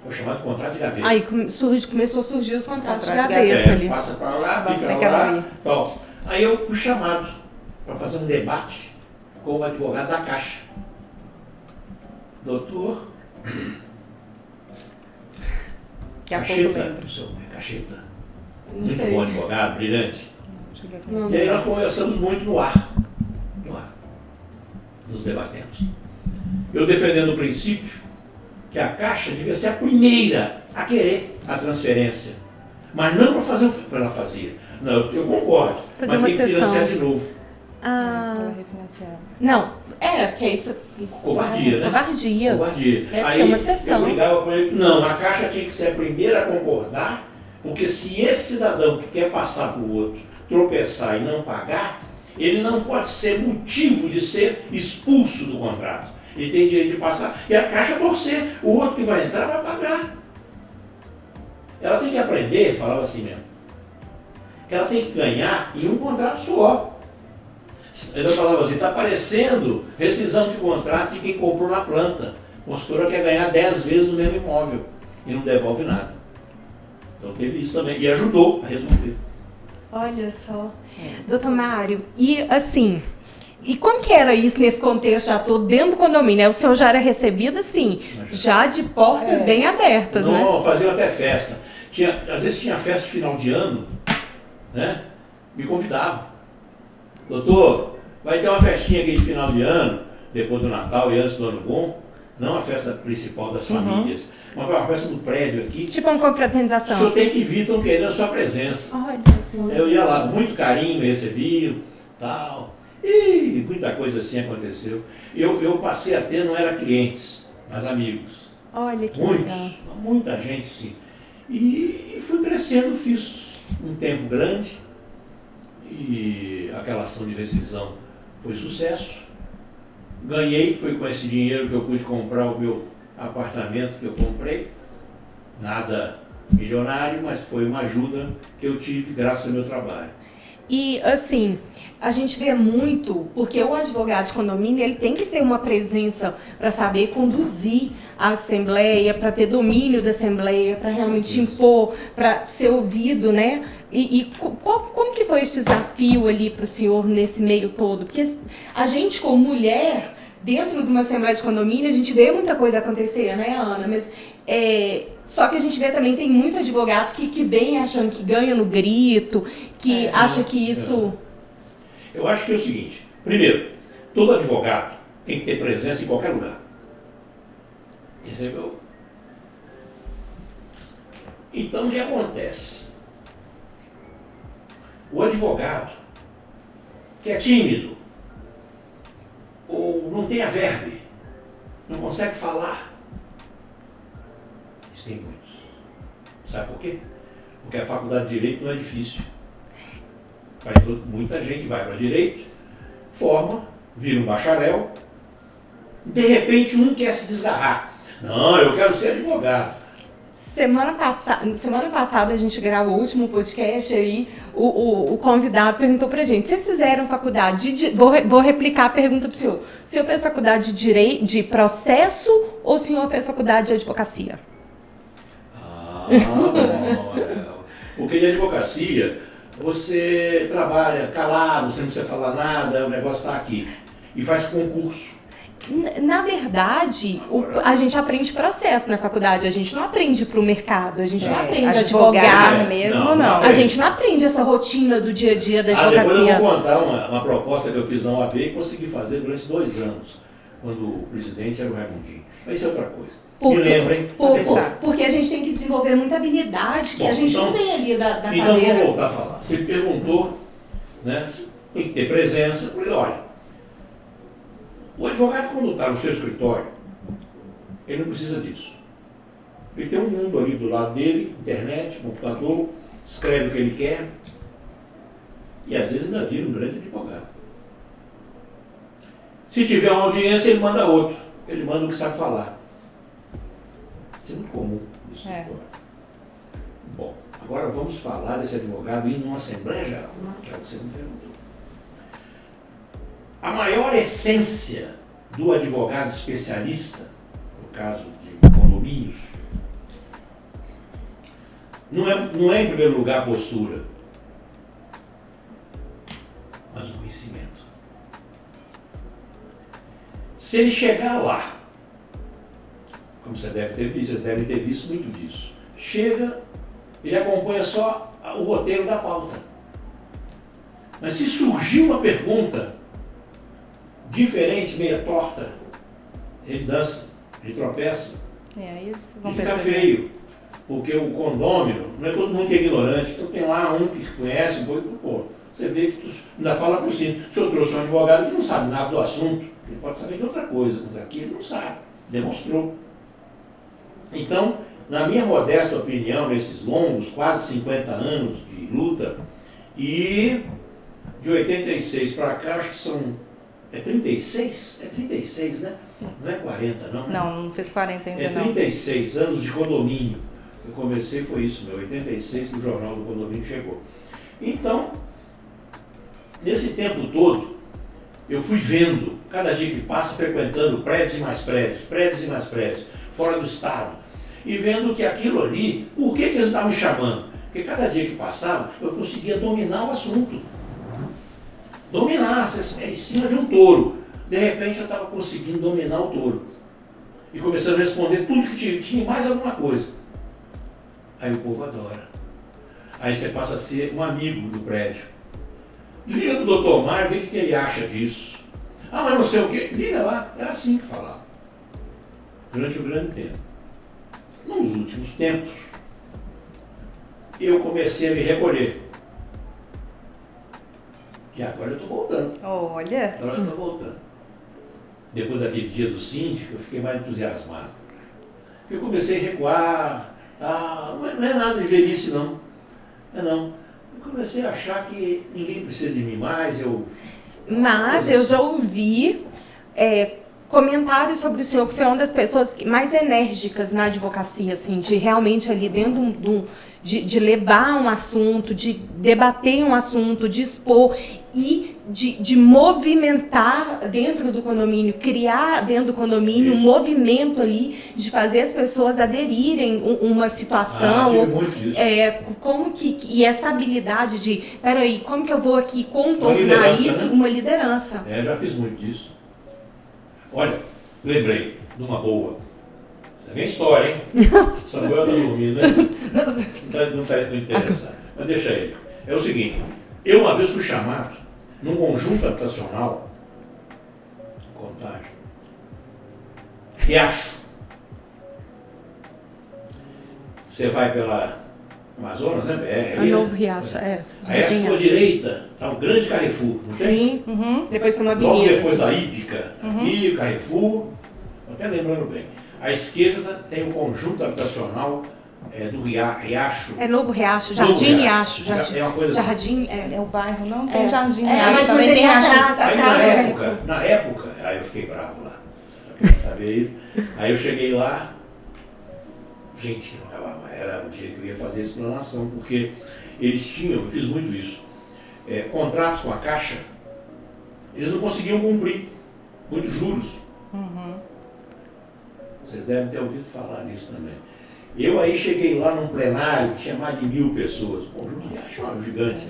Foi chamado de contrato de gaveta. Aí começou a surgir os contratos de gaveta ali. Passa para lá, fica lá. Então, aí eu fui chamado para fazer um debate com o advogado da Caixa. Doutor Cacheta, Cacheta. Muito bom advogado, brilhante. E aí nós conversamos muito no ar. Nos debatemos. Eu defendendo o princípio que a Caixa devia ser a primeira a querer a transferência. Mas não para fazer o que ela fazia. Não, eu concordo. Fazer mas tem que financiar de novo. Não, que é isso. Covardia, né? Covardia. Aí é uma sessão. Eu brigava com ele. Não, a Caixa tinha que ser a primeira a concordar, porque se esse cidadão que quer passar para o outro tropeçar e não pagar, ele não pode ser motivo de ser expulso do contrato. Ele tem direito de passar e a Caixa torcer. O outro que vai entrar vai pagar. Ela tem que aprender, falava assim mesmo, que ela tem que ganhar em um contrato só. Eu falava assim, está parecendo rescisão de contrato de quem comprou na planta. A consultora quer ganhar 10 vezes no mesmo imóvel e não devolve nada. Então teve isso também. E ajudou a resolver. Olha só. Doutor Mário, e assim, e como que era isso nesse contexto já todo dentro do condomínio? Né? O senhor já era recebido assim, já de portas bem abertas, né? Não, faziam até festa. Às vezes tinha festa de final de ano, né? Me convidavam. Doutor, vai ter uma festinha aqui de final de ano, depois do Natal e antes do Ano Bom, não a festa principal das famílias, mas uma festa do prédio aqui. Tipo uma confraternização. O senhor tem que vir, estão querendo a sua presença. Olha assim. Eu ia lá, muito carinho, recebiam, tal, e muita coisa assim aconteceu. Eu passei a ter, não era clientes, mas amigos. Olha que legal. Muita gente, sim. E fui crescendo, fiz um tempo grande. E aquela ação de rescisão foi sucesso. Ganhei, foi com esse dinheiro que eu pude comprar o meu apartamento que eu comprei. Nada milionário, mas foi uma ajuda que eu tive graças ao meu trabalho. E assim, a gente vê muito, porque o advogado de condomínio ele tem que ter uma presença para saber conduzir a assembleia, para ter domínio da assembleia, para realmente impor, para ser ouvido, né? Como que foi esse desafio ali para o senhor nesse meio todo? Porque a gente, como mulher, dentro de uma assembleia de condomínio, a gente vê muita coisa acontecer, né, Ana? Mas Só que a gente vê também, tem muito advogado que vem achando que ganha no grito, que acha que isso... Eu acho que é o seguinte, primeiro, todo advogado tem que ter presença em qualquer lugar. Entendeu? Então, o que acontece? O advogado que é tímido, ou não tem a verve, não consegue falar, isso tem muitos. Sabe por quê? Porque a faculdade de Direito não é difícil. Muita gente vai para Direito, forma, vira um bacharel, de repente um quer se desgarrar. Não, eu quero ser advogado. Semana passada a gente gravou o último podcast aí, o convidado perguntou pra gente, vocês fizeram faculdade vou replicar a pergunta pro senhor. O senhor fez faculdade de direito, de processo, ou o senhor fez faculdade de advocacia? Porque de advocacia, você trabalha calado, você não precisa falar nada, o negócio está aqui. E faz concurso. Na verdade, a gente aprende processo na faculdade, a gente não aprende para o mercado, a gente não aprende a advogar mesmo, não. A gente não aprende essa rotina do dia a dia da advocacia. Depois eu vou contar uma proposta que eu fiz na OAB e consegui fazer durante 2 anos, quando o presidente era o Raimundinho. Mas isso é outra coisa. Me lembrem. Porque a gente tem que desenvolver muita habilidade que a gente não tem ali da cadeira. Então, vou voltar a falar. Você perguntou, né, tem que ter presença. Eu falei, olha, o advogado, quando está no seu escritório, ele não precisa disso. Ele tem um mundo ali do lado dele, internet, computador, escreve o que ele quer, e às vezes ainda vira um grande advogado. Se tiver uma audiência, ele manda outro. Ele manda o que sabe falar. Isso é muito comum no escritório. Bom, agora vamos falar desse advogado ir numa Assembleia Geral, que é o que você me perguntou. A maior essência do advogado especialista, no caso de condomínios, não é em primeiro lugar a postura, mas o conhecimento. Se ele chegar lá, como vocês devem ter visto muito disso, chega, ele acompanha só o roteiro da pauta. Mas se surgir uma pergunta diferente, meia torta, ele dança, ele tropeça, eles e vão fica feio, porque o condômino, não é todo mundo que é ignorante, então tem lá um que conhece, você vê que tu ainda fala por cima. O senhor trouxe um advogado que não sabe nada do assunto, ele pode saber de outra coisa, mas aqui ele não sabe, demonstrou. Então, na minha modesta opinião, nesses longos, quase 50 anos de luta, e de 86 para cá, acho que são... É 36? É 36, né? Não é 40, não? Não fez 40 ainda não. É 36 anos de condomínio. Eu comecei, foi isso, 86, que o Jornal do Condomínio chegou. Então, nesse tempo todo, eu fui vendo, cada dia que passa, frequentando prédios e mais prédios, fora do estado, e vendo que aquilo ali, por que eles estavam me chamando? Porque cada dia que passava, eu conseguia dominar o assunto. Dominar, é em cima de um touro. De repente eu estava conseguindo dominar o touro. E começando a responder tudo que tinha mais alguma coisa. Aí o povo adora. Aí você passa a ser um amigo do prédio. Liga pro doutor Mário, vê o que ele acha disso. Ah, mas não sei o quê. Liga lá. Era assim que falava. Durante um grande tempo. Nos últimos tempos, eu comecei a me recolher. E agora eu estou voltando. Olha! Agora eu estou voltando. Depois daquele dia do síndico, eu fiquei mais entusiasmado. Eu comecei a recuar, não é nada de velhice não. Eu comecei a achar que ninguém precisa de mim mais. Mas eu já ouvi comentários sobre o senhor, que você é uma das pessoas mais enérgicas na advocacia, assim, de realmente ali dentro de levar um assunto, de debater um assunto, de expor e de movimentar dentro do condomínio, criar dentro do condomínio um movimento ali, de fazer as pessoas aderirem uma situação. Como que e essa habilidade de, peraí, como que eu vou aqui contornar isso, né? Uma liderança. Já fiz muito disso. Olha, lembrei de uma boa. Nem história, hein? Samuel tá dormindo, né? Não interessa. Mas deixa ele. É o seguinte, eu uma vez fui chamado num conjunto habitacional, Contagem, Riacho. Você vai pela Amazonas, né? BR. Ali, Novo né? Riacho, Aí à sua direita está o grande Carrefour, não tem? Sim, depois tem uma avenida. Logo depois assim. da Hípica, aqui o Carrefour, até lembrando bem. À esquerda tem o conjunto habitacional do Riacho. É Novo Riacho, Jardim Novo Riacho. É uma coisa assim. Jardim, É o bairro, não? Tem Jardim mas Riacho, também ele tem atrás, Aí atrás do na época, aí eu fiquei bravo lá. Quer saber isso? Aí eu cheguei lá, gente que não acabava, era o dia que eu ia fazer a explanação, porque eles tinham, eu fiz muito isso, contratos com a Caixa, eles não conseguiam cumprir, muitos juros. Vocês devem ter ouvido falar nisso também. Eu aí cheguei lá num plenário que tinha mais de 1.000 pessoas, conjunto de acho gigante.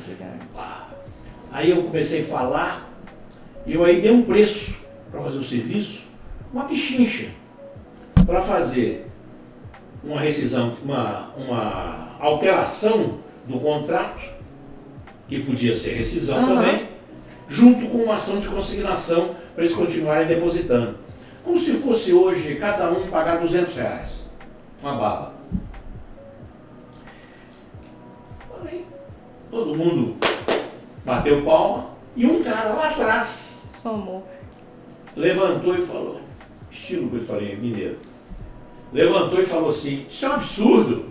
Aí eu comecei a falar, e eu aí dei um preço para fazer o serviço, uma pichincha, para fazer uma rescisão, uma alteração do contrato, que podia ser rescisão também, junto com uma ação de consignação para eles continuarem depositando. Como se fosse hoje cada um pagar R$200, uma baba. Aí, todo mundo bateu palma e um cara lá atrás Somou. levantou e falou, estilo que eu falei, mineiro, levantou e falou assim, isso é um absurdo,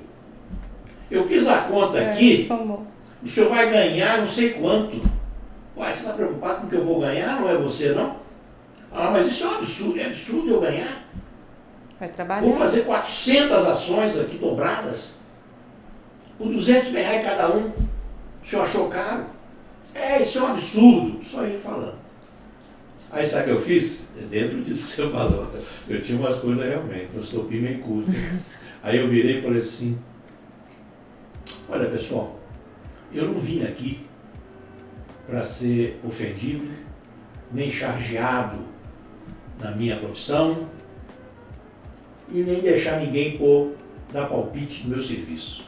eu fiz a conta aqui, Somou. o senhor vai ganhar não sei quanto. Uai, você está preocupado com o que eu vou ganhar? Não é você, não? Ah, mas isso é absurdo eu ganhar. Vai trabalhar. Vou fazer 400 ações aqui dobradas, por R$200 cada um. O senhor achou caro? Isso é um absurdo. Só ele falando. Aí sabe o que eu fiz? Dentro disso que você falou. Eu tinha umas coisas realmente, eu estopi meio curto. Aí eu virei e falei assim, olha pessoal, eu não vim aqui para ser ofendido, nem chargeado na minha profissão e nem deixar ninguém dar palpite no meu serviço.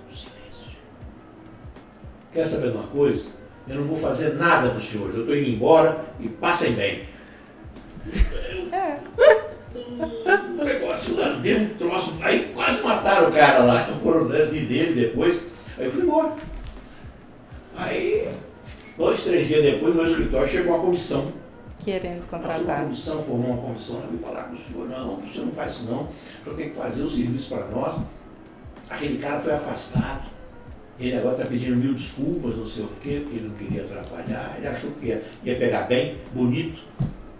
Silêncio. Quer saber de uma coisa? Eu não vou fazer nada para os senhores, eu estou indo embora e passem bem. O negócio lá deu um troço, aí quase mataram o cara lá, foram dele depois, aí eu fui embora. Aí, 2, 3 dias depois, no meu escritório chegou uma comissão. Querendo contratar. Uma comissão, formou uma comissão, eu vim falar com o senhor, não, o senhor não faz isso não, o senhor tem que fazer o serviço para nós. Aquele cara foi afastado, ele agora está pedindo 1000 desculpas, não sei o quê, porque ele não queria atrapalhar, ele achou que ia pegar bem, bonito.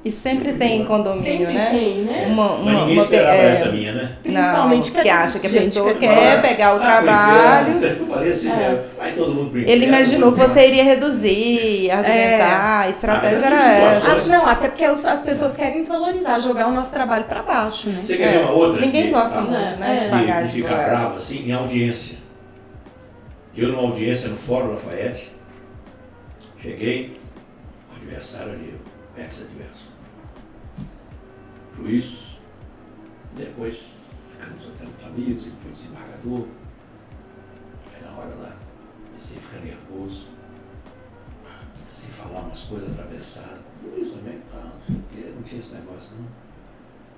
E sempre tem em condomínio, sempre né? Tem, né? Mas ninguém esperava essa minha, né? Principalmente não, porque acha que a pessoa quer quer pegar o trabalho. Eu falei assim, vai todo mundo pro Ele inferno, imaginou que você iria reduzir, argumentar, a estratégia era essa. Não, até porque as pessoas querem valorizar, jogar o nosso trabalho para baixo, né? Você quer ver uma outra? Ninguém gosta muito, né, de pagar de ficar bravo assim, em audiência. Eu numa audiência no Fórum Lafayette, cheguei, o adversário ali, o ex-adverso. Juiz, depois ficamos até muito amigos, ele foi desembargador. Aí na hora lá, comecei a ficar nervoso, comecei a falar umas coisas atravessadas. Isso também, não tinha esse negócio não.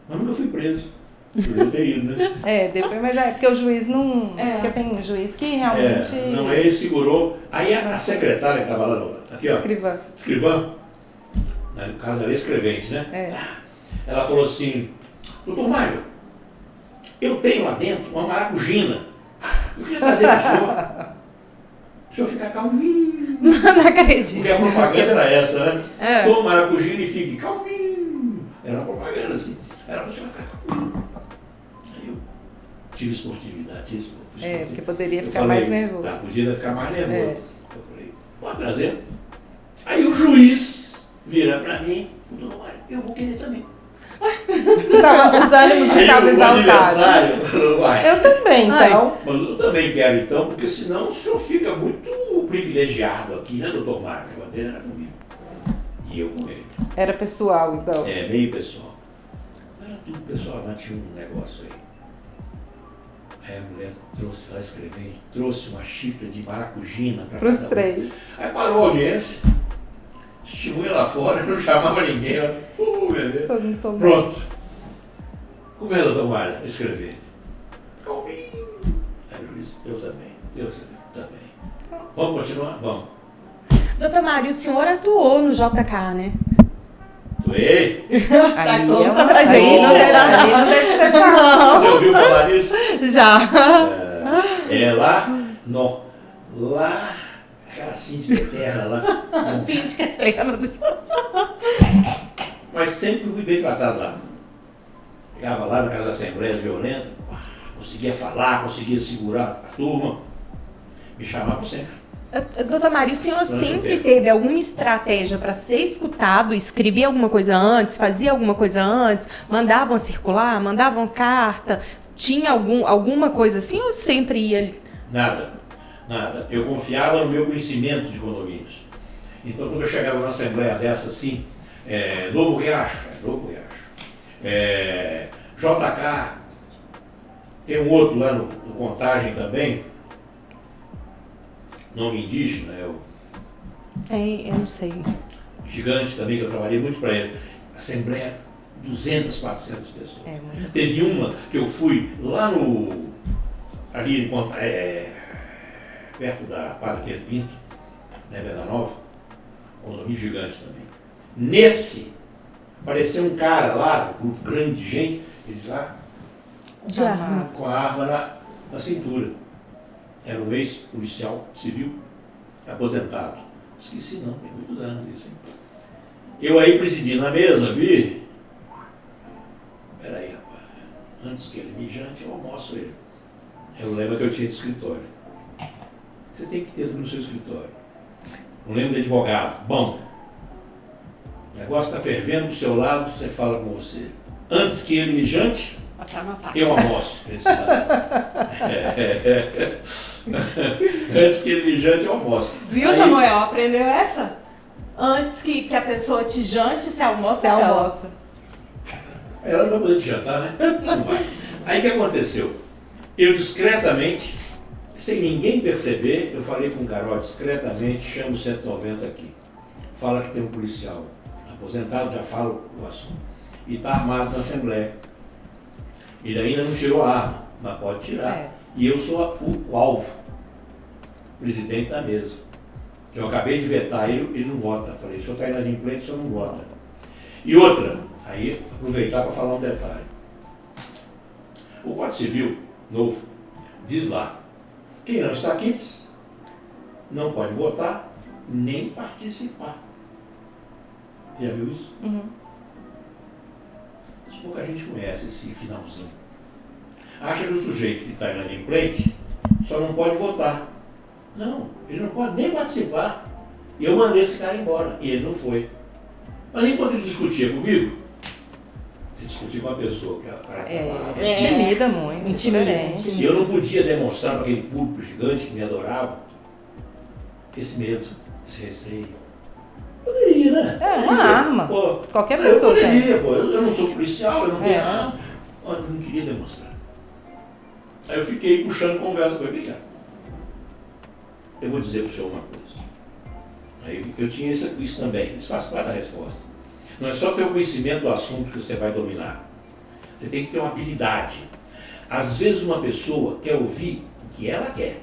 Mas nunca fui preso. Eu ter ido, né? Depois, mas porque o juiz não. Porque tem um juiz que realmente. Não, ele segurou. Aí a secretária que estava lá no. Aqui, ó. Escrivã. No caso ali, escrevente, né? Ela falou assim, doutor Mário, eu tenho lá dentro uma maracujina. Eu queria trazer para o senhor. O senhor ficar calminho. Não acredito. Porque a propaganda era essa, né? Toma maracujina e fique calminho. Era uma propaganda assim. Ela falou, o senhor ficar calminho. Aí eu tive esportividade, porque poderia ficar mais nervoso. Podia ficar mais nervoso. Eu falei, pode trazer. Aí o juiz vira para mim, doutor Mário, eu vou querer também. Os ânimos estavam exaltados. Eu também, então. Mas eu também quero, então, porque senão o senhor fica muito privilegiado aqui, né, doutor Mário? A bandeira era comigo. E eu com ele. Era pessoal, então. Meio pessoal. Ela tudo, pessoal, mas tinha um negócio aí. Aí a mulher trouxe, ela escreveu, trouxe uma xícara de maracujina para os três. Aí parou a audiência, estimula lá fora, não chamava ninguém. Bebê. Pronto. Como é, doutor Mário, escrever? Calminho. Aí Luiz, eu também. Vamos continuar? Vamos. Doutor Mário, o senhor atuou no JK, né? Atuei? Aí conta pra gente. Aí não deve ser fácil. Você ouviu falar nisso? Já. Lá, aquela síndica terra lá. Síndica terra do Mas sempre fui bem tratado lá. Chegava lá na casa da Assembleia Violenta, conseguia falar, conseguia segurar a turma. Me chamavam sempre. Doutor Mário, o senhor sempre teve alguma estratégia para ser escutado, escrevia alguma coisa antes, fazia alguma coisa antes, mandavam circular, mandavam carta, tinha alguma coisa assim ou sempre ia? Nada. Eu confiava no meu conhecimento de condomínios. Então quando eu chegava numa assembleia dessa assim, Novo Riacho, JK, tem um outro lá no Contagem também, nome indígena, eu não sei. Gigante também, que eu trabalhei muito para ele. Assembleia, 200, 400 pessoas. Teve uma que eu fui lá ali perto da Padre Pedro Pinto, na Venda Nova, condomínio gigante também. Nesse, apareceu um cara lá, um grupo grande de gente, ele lá, com a arma na cintura. Era um ex-policial civil, aposentado. Esqueci não, tem muitos anos isso, hein? Eu aí presidindo a mesa, vi. Peraí, rapaz, antes que ele me jante, eu almoço ele. Eu lembro que eu tinha de escritório. Você tem que ter tudo no seu escritório. Não lembro de advogado. Bom, o negócio está fervendo do seu lado, você fala com você. Antes que ele me jante, eu almoço. Antes que ele me jante, eu almoço. Viu, aí, Samuel? Aprendeu essa? Antes que a pessoa te jante, você almoça. Ela não vai poder te jantar, né? Não vai. Aí o que aconteceu? Eu discretamente, sem ninguém perceber, eu falei com o Carol discretamente, chama o 190 aqui. Fala que tem um policial aposentado, já falo o assunto. E está armado na Assembleia. Ele ainda não tirou a arma, mas pode tirar. E eu sou o alvo, presidente da mesa. Eu acabei de vetar ele não vota. Falei, o senhor está inadimplente, o senhor não vota. E outra, aí aproveitar para falar um detalhe. O Código Civil novo diz lá, quem não está quente não pode votar nem participar. Já viu isso? Pouca gente conhece esse finalzinho. Acha que o sujeito que está inadimplente só não pode votar. Não, ele não pode nem participar. E eu mandei esse cara embora, e ele não foi. Mas enquanto ele discutia comigo, se discutir com uma pessoa que o cara intimida muito, diferente. E eu não podia demonstrar para aquele público gigante que me adorava esse medo, esse receio. Poderia, né? Uma arma. Pô, qualquer pessoa poderia, pô. Eu não sou policial, eu não tenho arma. Eu não queria demonstrar. Aí eu fiquei puxando conversa com ele. Vem cá. Eu vou dizer para o senhor uma coisa. Aí eu tinha isso também. Isso faz parte da resposta. Não é só ter o conhecimento do assunto que você vai dominar. Você tem que ter uma habilidade. Às vezes uma pessoa quer ouvir o que ela quer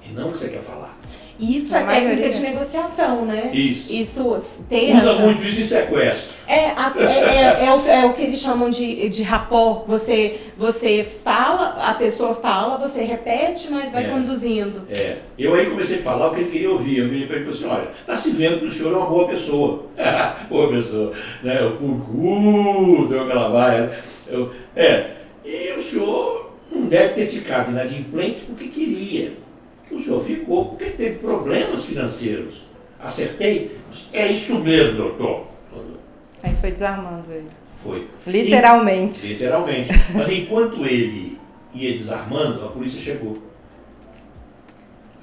e não o que você quer falar. Isso é técnica de negociação, né? Isso tem usa muito isso em sequestro. É o que eles chamam de rapport. Você fala, a pessoa fala, você repete, mas vai conduzindo. Eu aí comecei a falar o que ele queria ouvir. Eu virei para ele e falei assim, olha, está se vendo que o senhor é uma boa pessoa. Boa pessoa. Né? O público, deu aquela vaia. E o senhor não deve ter ficado inadimplente porque queria. O senhor ficou porque teve problemas financeiros. Acertei? É isso mesmo, doutor. Aí foi desarmando ele. Foi. Literalmente. Literalmente. Mas enquanto ele ia desarmando, a polícia chegou.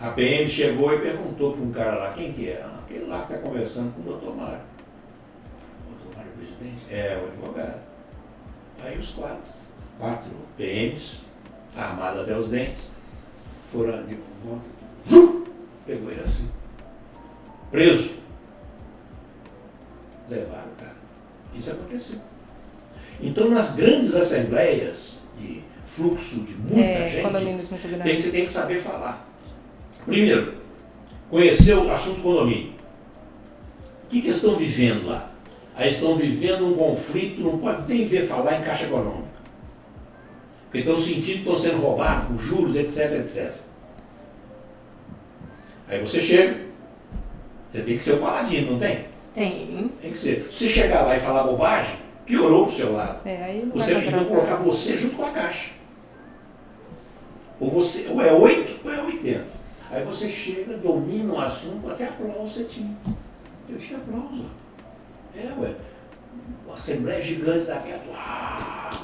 A PM chegou e perguntou para um cara lá, quem que é? Aquele lá que está conversando com o doutor Mário. O doutor Mário é o presidente? É, o advogado. Aí os quatro PMs, armados até os dentes, foram de volta, pegou ele assim, preso. Levaram o cara. Isso aconteceu. Então, nas grandes assembleias de fluxo de muita gente, você tem que saber falar. Primeiro, conhecer o assunto condomínio. O que eles estão vivendo lá? Aí estão vivendo um conflito, não pode nem ver falar em caixa econômica. Porque estão sentindo que estão sendo roubados com juros, etc, etc. Aí você chega, você tem que ser o paladino, não tem? Tem. Tem que ser. Se você chegar lá e falar bobagem, piorou pro seu lado. Aí Eles vão colocar você junto com a caixa. Ou é 8 ou é 80. Aí você chega, domina o assunto, até aplauso você tinha. Eu tinha aplauso. Uma assembleia gigante daquela.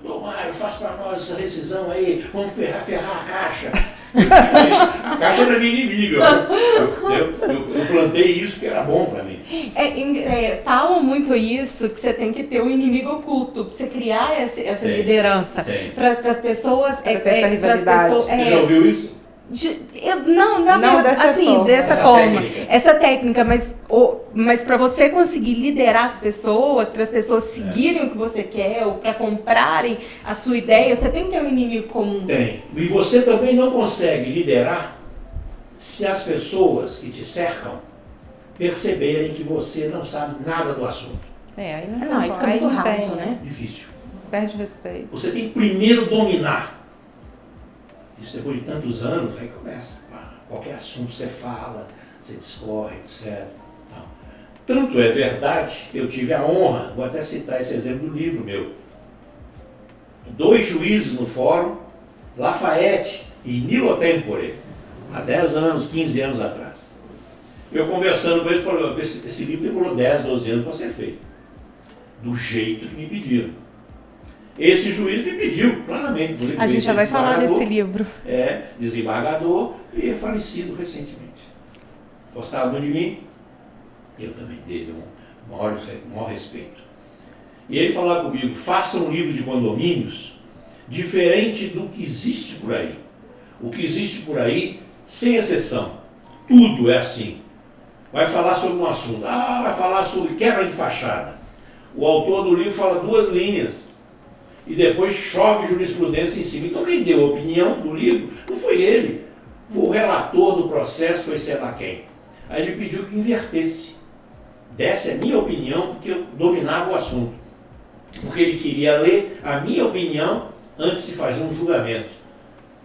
Mário, faz para nós essa rescisão aí, vamos ferrar a caixa. A caixa era minha inimiga. Eu plantei isso que era bom para mim. Falam muito isso, que você tem que ter um inimigo oculto, para você criar essa liderança. Para as pessoas. Para ter essa rivalidade. Você já ouviu isso? Dessa forma. Essa técnica, mas para você conseguir liderar as pessoas, para as pessoas seguirem o que você quer, ou para comprarem a sua ideia, você tem que ter um inimigo comum. Tem. E você também não consegue liderar se as pessoas que te cercam perceberem que você não sabe nada do assunto. Aí fica muito raso, né? Difícil. Perde respeito. Você tem que primeiro dominar. Isso depois de tantos anos, aí começa. Qualquer assunto você fala, você discorre, etc. Tanto é verdade, eu tive a honra, vou até citar esse exemplo do livro meu. 2 juízes no fórum, Lafayette e Nilo Tempore, há 10 anos, 15 anos atrás. Eu conversando com eles, falei, esse livro demorou 10, 12 anos para ser feito. Do jeito que me pediram. Esse juiz me pediu, claramente. A gente já vai falar desse livro. Desembargador e é falecido recentemente. Gostava muito de mim, eu também dele um maior respeito. E ele falava comigo, faça um livro de condomínios diferente do que existe por aí. O que existe por aí, sem exceção, tudo é assim. Vai falar sobre um assunto, vai falar sobre quebra de fachada. O autor do livro fala 2 linhas. E depois chove jurisprudência em cima. Então quem deu a opinião do livro não foi ele, foi o relator do processo, foi sei lá quem. Aí ele pediu que invertesse. Desse a minha opinião, porque eu dominava o assunto. Porque ele queria ler a minha opinião antes de fazer um julgamento.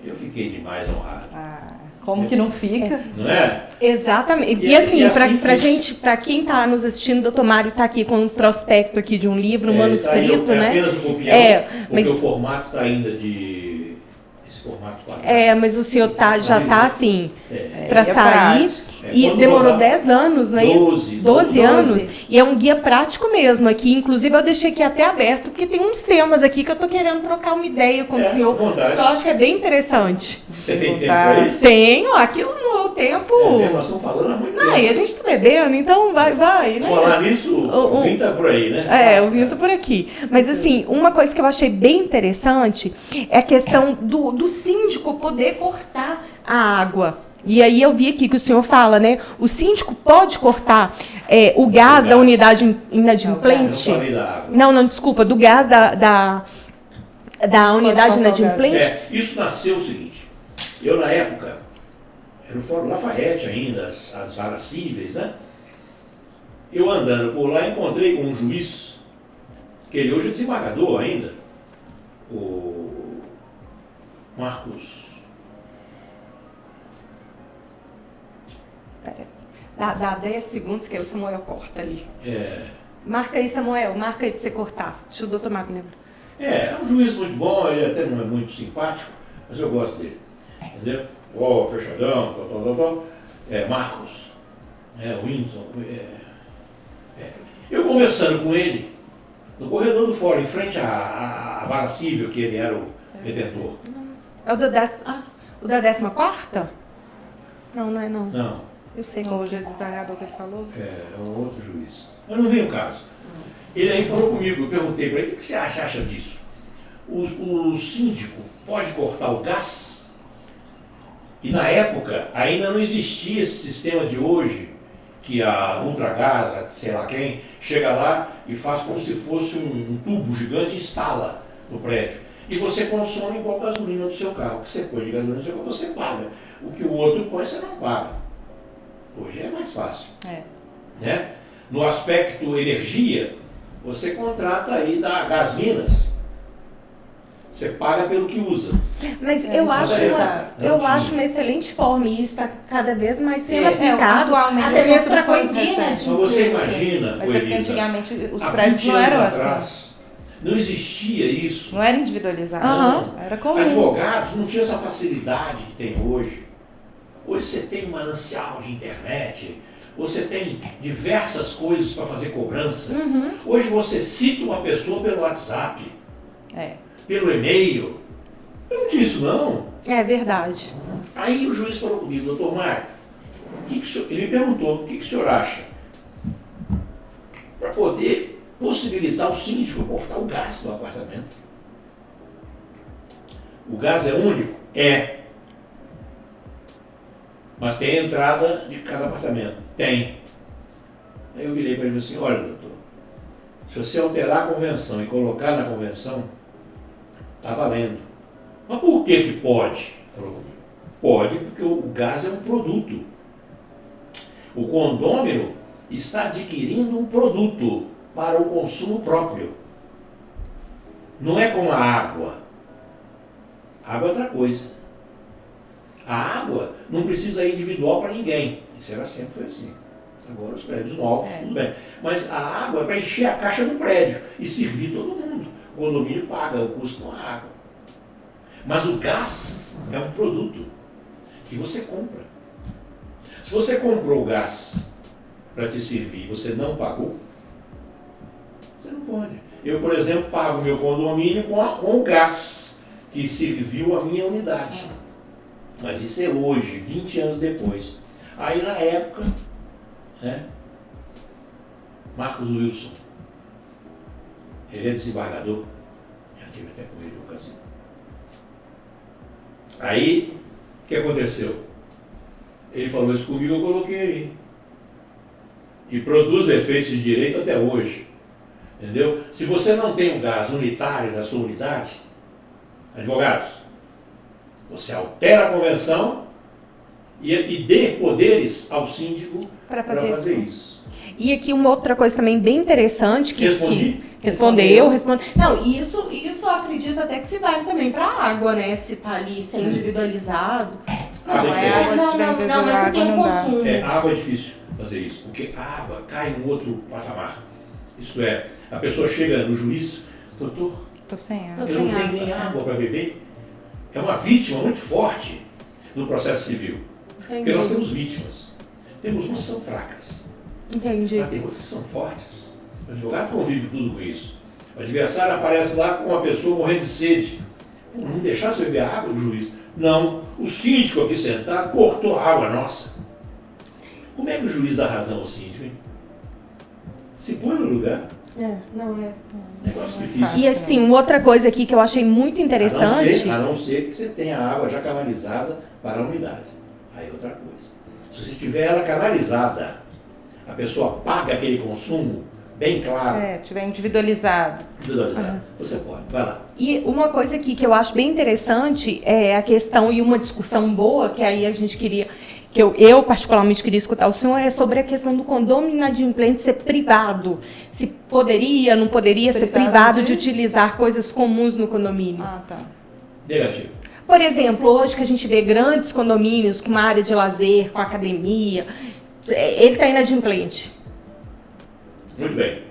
Eu fiquei demais honrado. Como que não fica? Não é? Exatamente. E assim, para quem está nos assistindo, o Dr. Mário está aqui com um prospecto aqui de um livro, um manuscrito, tá aí, né? Apenas uma opinião, porque o formato está ainda de... Esse formato quadrado. Mas o senhor já está assim, para sair. E demorou 10 anos, não é isso? 12 anos. E é um guia prático mesmo aqui. Inclusive, eu deixei aqui até aberto, porque tem uns temas aqui que eu estou querendo trocar uma ideia com o senhor. Que eu acho que é bem interessante. Você tem tempo para isso? Tenho. Aquilo no tempo... nós estamos falando há muito tempo. E a gente está bebendo, então vai, né? Falar nisso, o vinho está por aí, né? O vinho está por aqui. Mas assim, uma coisa que eu achei bem interessante é a questão do síndico poder cortar a água. E aí eu vi aqui que o senhor fala, né? O síndico pode cortar o gás da unidade inadimplente? Não, desculpa, do gás da unidade inadimplente? Isso nasceu o seguinte, eu na época, era o Fórum Lafayette ainda, as varas cíveis, né? Eu andando por lá, encontrei com um juiz, que ele hoje é desembargador ainda, o Marcos... Dá 10 segundos que aí o Samuel corta ali. Marca aí, Samuel, marca aí pra você cortar. Deixa o doutor Marco lembrar. É um juiz muito bom, ele até não é muito simpático, mas eu gosto dele. Entendeu? Fechadão, Marcos, Winton. Eu conversando com ele, no corredor do fórum, em frente à vara civil, que ele era o retentor. É o da 14ª? Não é não. Não. Eu sei. Hoje é desembargador que ele falou? É um outro juiz. Mas não vem o caso. Ele aí falou comigo, eu perguntei para ele, o que você acha disso? O síndico pode cortar o gás? E na época ainda não existia esse sistema de hoje, que a Ultragás, sei lá quem, chega lá e faz como se fosse um tubo gigante e instala no prédio. E você consome igual gasolina do seu carro. O que você põe de gasolina do seu carro, você paga. O que o outro põe, você não paga. Hoje é mais fácil. Né? No aspecto energia, você contrata aí da Gás Minas. Você paga pelo que usa. Mas eu acho uma excelente forma e isso está cada vez mais sendo aplicado. Atualmente até mesmo para construções coibir, né? Mas você imagina, mas é porque antigamente os há prédios 20 não eram anos assim. atrás, não existia isso. Não era individualizado. Aham. Era comum. Advogados não tinham essa facilidade que tem hoje. Hoje você tem um manancial de internet, você tem diversas coisas para fazer cobrança. Hoje você cita uma pessoa pelo WhatsApp, pelo e-mail. Eu não tinha isso não. É verdade. Aí o juiz falou comigo, doutor Mário, ele me perguntou, o que o senhor acha? Para poder possibilitar o síndico cortar o gás do apartamento. O gás é único? É. Mas tem a entrada de cada apartamento? Tem. Aí eu virei para ele e disse assim, olha doutor, se você alterar a convenção e colocar na convenção, está valendo. Mas por que pode? Falou comigo. Pode porque o gás é um produto. O condômino está adquirindo um produto para o consumo próprio. Não é como a água. A água é outra coisa. A água não precisa ir individual para ninguém. Isso sempre foi assim. Agora os prédios novos, tudo bem. Mas a água é para encher a caixa do prédio e servir todo mundo. O condomínio paga o custo com a água. Mas o gás é um produto que você compra. Se você comprou o gás para te servir e você não pagou, você não pode. Eu, por exemplo, pago meu condomínio com o gás que serviu a minha unidade. Mas isso é hoje, 20 anos depois. Aí na época, Marcos Wilson, ele é desembargador, já tive até com ele uma ocasião. Aí, o que aconteceu? Ele falou isso comigo, eu coloquei aí. E produz efeitos de direito até hoje. Entendeu? Se você não tem o gás unitário da sua unidade, advogados, você altera a convenção e dê poderes ao síndico para fazer isso. E aqui uma outra coisa também bem interessante que Respondeu. Não, isso eu acredito até que se vale também para a água, né? Se tá ali sem individualizado. Não, mas se tem consumo. Água é difícil fazer isso, porque a água cai em outro patamar. Isto é, a pessoa chega no juiz, doutor, estou sem água. Eu não tenho nem água para beber. É uma vítima muito forte no processo civil. Entendi. Porque nós temos vítimas. Temos umas que são fracas. Entendi. Mas tem outras que são fortes. O advogado convive tudo com isso. O adversário aparece lá com uma pessoa morrendo de sede. Não deixar você beber água, o juiz. Não. O síndico aqui sentado cortou a água nossa. Como é que o juiz dá razão ao síndico, hein? Se põe no lugar. Negócio difícil. E assim, outra coisa aqui que eu achei muito interessante. A não ser que você tenha a água já canalizada para a unidade. Aí é outra coisa. Se você tiver ela canalizada, a pessoa paga aquele consumo bem claro. Tiver individualizado. Você pode. Vai lá. E uma coisa aqui que eu acho bem interessante é a questão e uma discussão boa que aí a gente queria, que eu particularmente queria escutar o senhor, é sobre a questão do condomínio inadimplente ser privado. Se poderia, não poderia ser privado de utilizar coisas comuns no condomínio. Tá. Negativo. Por exemplo, hoje que a gente vê grandes condomínios com uma área de lazer, com academia, ele está inadimplente. Muito bem.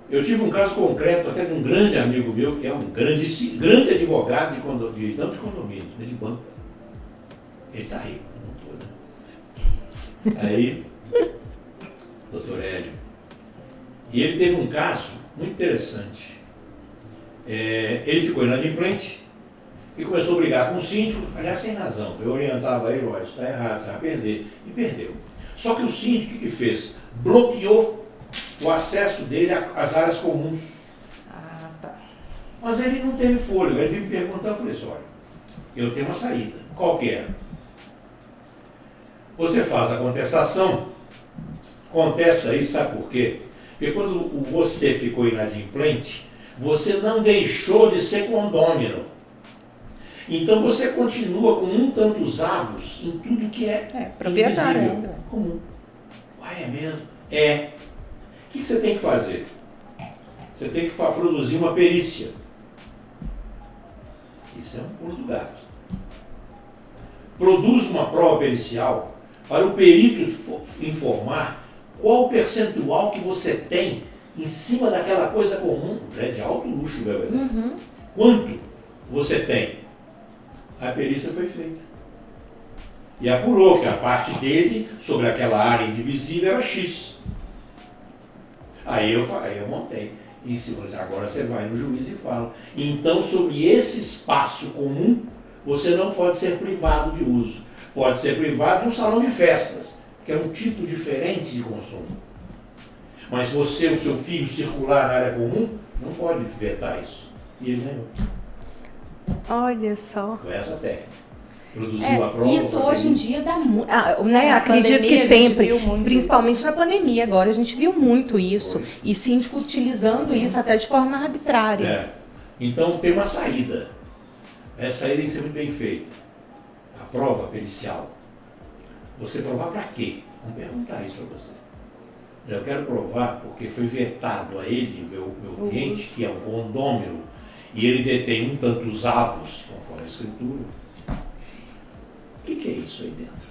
Eu tive um caso concreto até de um grande amigo meu, que é um grande advogado não de condomínio, mas de banco. Ele está rico, não estou, né? Aí, doutor Hélio, e ele teve um caso muito interessante. Ele ficou inadimplente e começou a brigar com o síndico, aliás, sem razão. Eu orientava ele, olha, isso está errado, você vai perder. E perdeu. Só que o síndico, o que fez? Bloqueou o acesso dele às áreas comuns. Ah, tá. Mas ele não teve fôlego. Ele veio me perguntar, eu falei assim, olha, eu tenho uma saída. Qual que é? Você faz a contestação, contesta aí, sabe por quê? Porque quando você ficou inadimplente, você não deixou de ser condômino. Então você continua com um tantos avos em tudo que é proprietário invisível, comum. Uai, é mesmo? É. O que você tem que fazer? Você tem que produzir uma perícia. Isso é um pulo do gato. Produz uma prova pericial para o perito informar qual o percentual que você tem em cima daquela coisa comum, de alto luxo, meu velho. Uhum. Quanto você tem? A perícia foi feita. E apurou que a parte dele sobre aquela área indivisível era X. Aí eu montei. Em cima, agora você vai no juiz e fala. Então, sobre esse espaço comum, você não pode ser privado de uso. Pode ser privado de um salão de festas, que é um tipo diferente de consumo. Mas você, o seu filho circular na área comum, não pode vetar isso. E ele ganhou. Olha só. Com essa técnica. Produziu a prova. Isso hoje em dia dá muito. Né, acredito que sempre, principalmente na pandemia agora, a gente viu muito isso. E síndico utilizando isso até de forma arbitrária. Então tem uma saída. Essa saída tem que ser muito bem feita. A prova pericial. Você provar para quê? Vamos perguntar isso para você. Eu quero provar porque foi vetado a ele, meu cliente, que é um condômino, e ele detém um tantos avos, conforme a escritura. O que é isso aí dentro?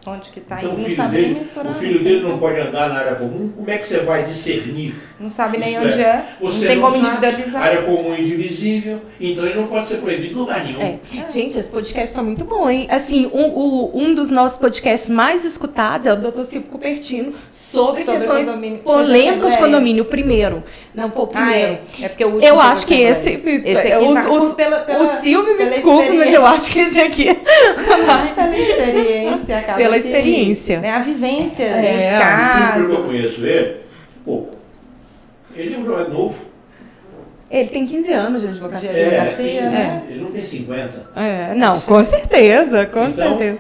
Onde que está? Então, Ele não sabe nem mensurar. O filho dele não pode andar na área comum? Como é que você vai discernir? Não sabe nem onde é. Você não tem como sabe. individualizar. Área comum indivisível, então ele não pode ser proibido em lugar nenhum. Gente, esse podcast está muito bom, hein? Assim, um dos nossos podcasts mais escutados é o Dr. Silvio Cupertino sobre questões polêmicas de condomínio. O primeiro. Não foi o primeiro. É porque o último. Eu acho que esse aqui o Silvio, me desculpe, mas eu acho que esse aqui pela experiência, acaba pela experiência. Né, a vivência dos casos. Eu conheço ele, pouco. Ele é um jovem novo. Ele tem 15 anos de advocacia. Ele não tem 50. Não, com certeza, com certeza.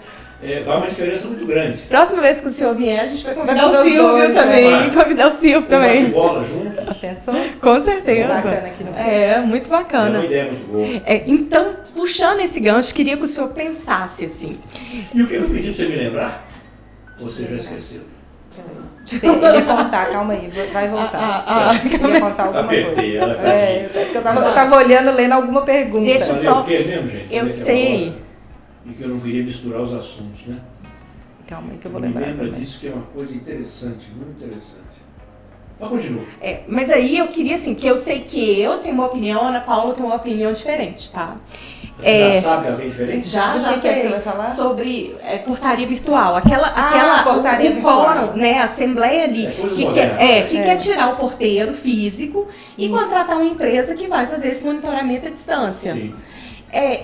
Vai uma diferença muito grande. Próxima vez que o senhor vier, a gente vai convidar o Silvio também. Convidar o Silvio também. Bola juntos. Atenção. Com certeza. Bacana aqui no filme. Muito bacana. É uma ideia muito boa. Então, puxando esse gancho, queria que o senhor pensasse assim. E o que eu pedi para você me lembrar? Você já esqueceu. Você ia contar, calma aí, vai voltar. Eu ia contar alguma coisa. Eu tava olhando, lendo alguma pergunta. Deixa só. O que mesmo, gente? Eu sei. E que eu não queria misturar os assuntos, né? Calma aí que eu vou lembrar. Me lembra disso, que é uma coisa interessante, muito interessante. Mas continua. Mas aí eu queria assim, porque eu sei que eu tenho uma opinião, a Ana Paula tem uma opinião diferente, tá? Você já sabe que ela tem diferente? Já sei. Que você vai falar? Sobre portaria virtual. Aquela portaria virtual, né? A assembleia ali que moderna, quer tirar o porteiro físico e contratar uma empresa que vai fazer esse monitoramento à distância. Sim.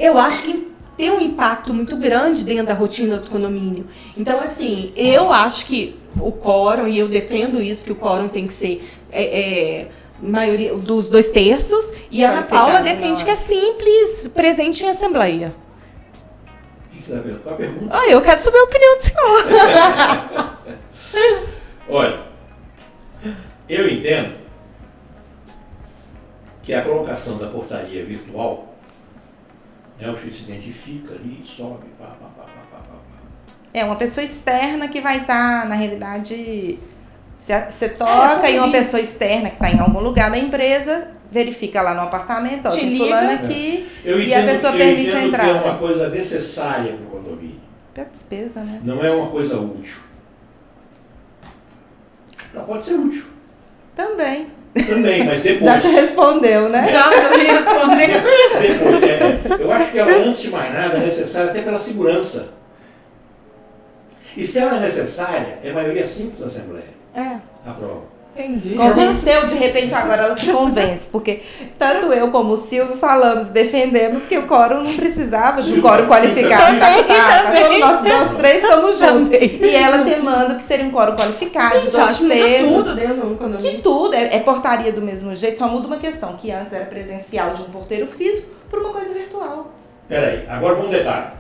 Eu acho que tem um impacto muito grande dentro da rotina do condomínio. Então, assim, eu acho que o quórum, e eu defendo isso, que o quórum tem que ser maioria dos 2/3, e a Ana Paula defende que é simples, presente em assembleia. O que você vai perguntar? Qual a pergunta? Eu quero saber a opinião do senhor. Olha, eu entendo que a colocação da portaria virtual, o juiz se identifica ali, sobe, uma pessoa externa que vai estar, na realidade, você toca e uma pessoa externa que está em algum lugar da empresa verifica lá no apartamento, tem fulano aqui, e a pessoa permite a entrada. Que é uma coisa necessária para o condomínio. É despesa, né? Não é uma coisa útil. Ela pode ser útil. Também, mas depois. Já te respondeu, né? Já me respondeu. Depois, eu acho que ela, antes de mais nada, é necessária até pela segurança. E se ela é necessária, é maioria simples da Assembleia. A prova. Entendi. Convenceu, de repente agora ela se convence, porque tanto eu como o Silvio falamos, defendemos que o quórum não precisava de um quórum qualificado. Nós três estamos juntos. E ela temando que seria um quórum qualificado, gente, de 2 terços. Que tudo, é portaria do mesmo jeito, só muda uma questão, que antes era presencial de um porteiro físico por uma coisa virtual. Peraí, agora vamos um detalhe.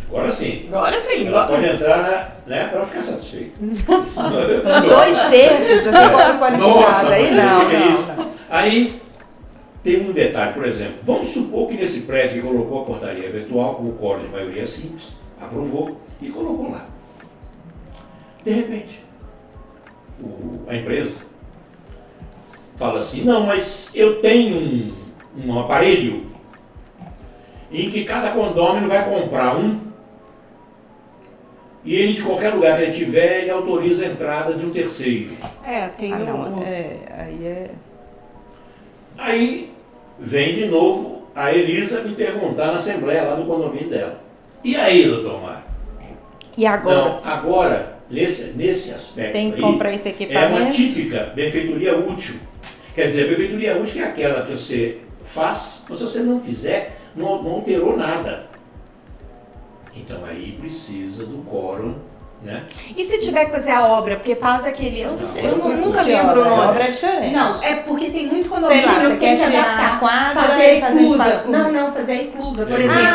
Agora sim. Ela pode entrar, né, para ficar satisfeito. 2 terços, essa quórum qualificado. Aí não. Aí tem um detalhe, por exemplo. Vamos supor que nesse prédio que colocou a portaria virtual, com o quórum de maioria simples, aprovou e colocou lá. De repente, a empresa fala assim, não, mas eu tenho um aparelho em que cada condômino vai comprar um e ele, de qualquer lugar que ele tiver, ele autoriza a entrada de um terceiro. Tem Aí vem de novo a Elisa me perguntar na assembleia lá do condomínio dela. E aí, doutor Mário? E agora? Não, agora, nesse aspecto tem que comprar esse equipamento. É uma típica benfeitoria útil. Quer dizer, a benfeitoria útil é aquela que você faz, mas se você não fizer, não alterou nada. Então aí precisa do quórum, né? E se tiver que fazer a obra, porque faz aquele, eu não sei, eu nunca lembro o nome. A obra é diferente. Não, é porque tem muito condomínio que tem que adaptar a quadra, fazer a inclusa. Não, fazer a inclusa, por exemplo.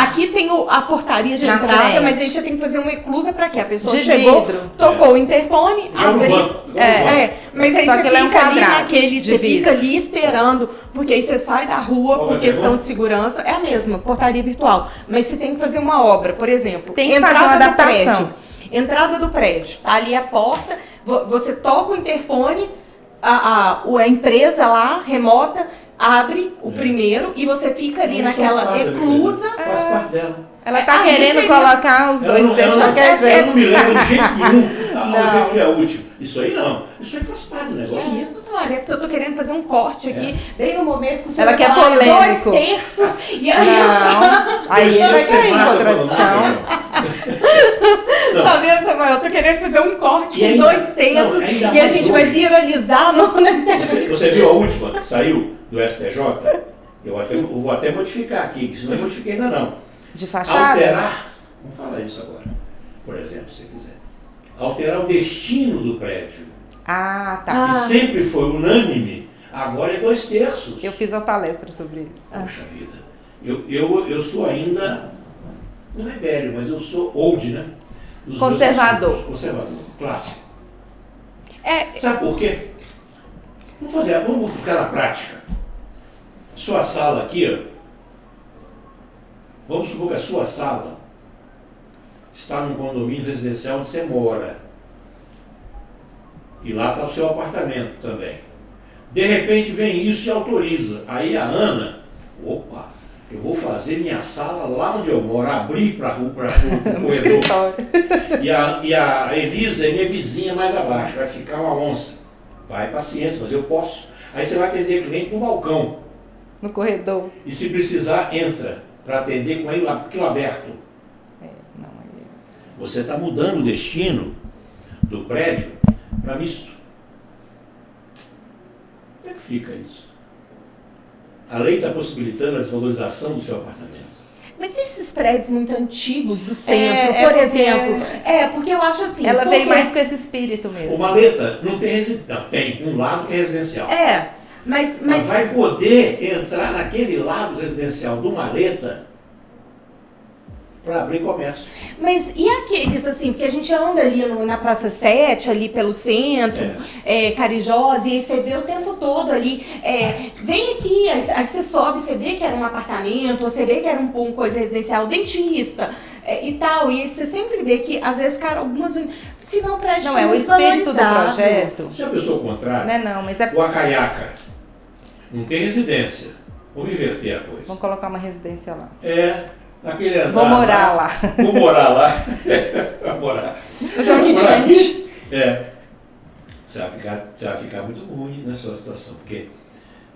Aqui tem a portaria de entrada, mas aí você tem que fazer uma inclusa para quê? A pessoa chegou, tocou o interfone, abriu. Mas aí você fica ali naquele, você fica ali esperando, porque aí você sai da rua por questão de segurança, é a mesma, portaria virtual. Mas você tem que fazer uma obra, por exemplo, tem que fazer uma adaptação. Entrada do prédio, tá ali a porta, você toca o interfone, a empresa lá, remota, abre o primeiro e você fica ali naquela eclusa. Faz parte dela. Ela tá querendo colocar os 2 terços de qualquer jeito. Eu não me lembro de jeito nenhum. É útil. Isso aí não. Isso aí faz parte do negócio. É isso, doutora. É porque eu tô querendo fazer um corte aqui, bem no momento que o senhor ela quer polêmico. 2 terços. E aí aí vai cair em contradição. Tá vendo, Samuel? Eu tô querendo fazer um corte em 2 terços e a gente vai viralizar na internet. Você viu a última que saiu do STJ? Eu vou até modificar aqui, que se não modifiquei ainda não. De fachada? Alterar, vamos falar isso agora, por exemplo, se quiser. Alterar o destino do prédio. Que sempre foi unânime, agora é 2 terços. Eu fiz uma palestra sobre isso. Poxa vida. Eu sou ainda, não é velho, mas eu sou old, né? Conservador. Conservador, clássico. Sabe por quê? Vamos ficar na prática. Sua sala aqui, ó. Vamos supor que a sua sala está num condomínio residencial onde você mora. E lá está o seu apartamento também. De repente vem isso e autoriza. Aí a Ana, eu vou fazer minha sala lá onde eu moro, abrir para o corredor. E a Elisa é minha vizinha mais abaixo, vai ficar uma onça. Vai, paciência, mas eu posso. Aí você vai atender cliente no balcão. No corredor. E se precisar, entra para atender com aquilo aberto. Você está mudando o destino do prédio para misto. Como é que fica isso? A lei está possibilitando a desvalorização do seu apartamento. Mas esses prédios muito antigos do centro, por exemplo, porque eu acho assim... Ela veio mais com esse espírito mesmo. O Maleta não tem residência, tem um lado que é residencial. Mas vai poder entrar naquele lado residencial do Maleta para abrir comércio. Mas e aqueles, assim, porque a gente anda ali na Praça 7, ali pelo centro, Carijós, e aí você vê o tempo todo ali, vem aqui, aí você sobe, você vê que era um apartamento, ou você vê que era um coisa residencial, dentista, e tal, e você sempre vê que, às vezes, cara, algumas... Se não, prédio não, é o espírito do projeto. Se a pessoa contrária, mas é... o Acaiaca não tem residência, vamos inverter a coisa. Vamos colocar uma residência lá. Naquele andar. Vou morar lá. Vou morar lá. Vou morar. Mas é um kitnet. Você vai ficar muito ruim nessa situação, porque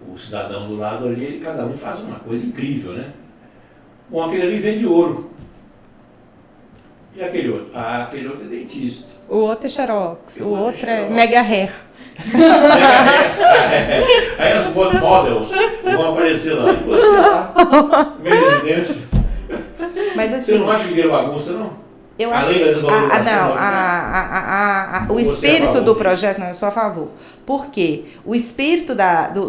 o cidadão do lado ali, cada um faz uma coisa incrível, né? Bom, aquele ali vende ouro. E aquele outro? Ah, aquele outro é dentista. O outro é Xerox, o outro é Mega Hair. Aí as models vão aparecer lá. E você lá, minha residência. Mas assim, você não acha que vira bagunça, não? Eu acho o espírito do projeto, não, eu sou a favor. Por quê? O espírito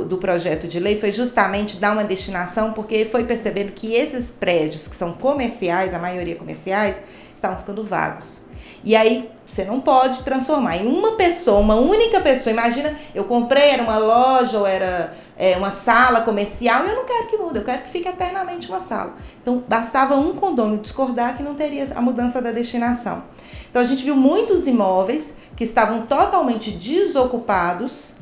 do projeto de lei foi justamente dar uma destinação, porque foi percebendo que esses prédios que são comerciais, a maioria comerciais, estavam ficando vagos. E aí você não pode transformar em uma pessoa, uma única pessoa. Imagina, eu comprei, era uma loja ou era uma sala comercial e eu não quero que mude, eu quero que fique eternamente uma sala. Então bastava um condômino discordar que não teria a mudança da destinação. Então a gente viu muitos imóveis que estavam totalmente desocupados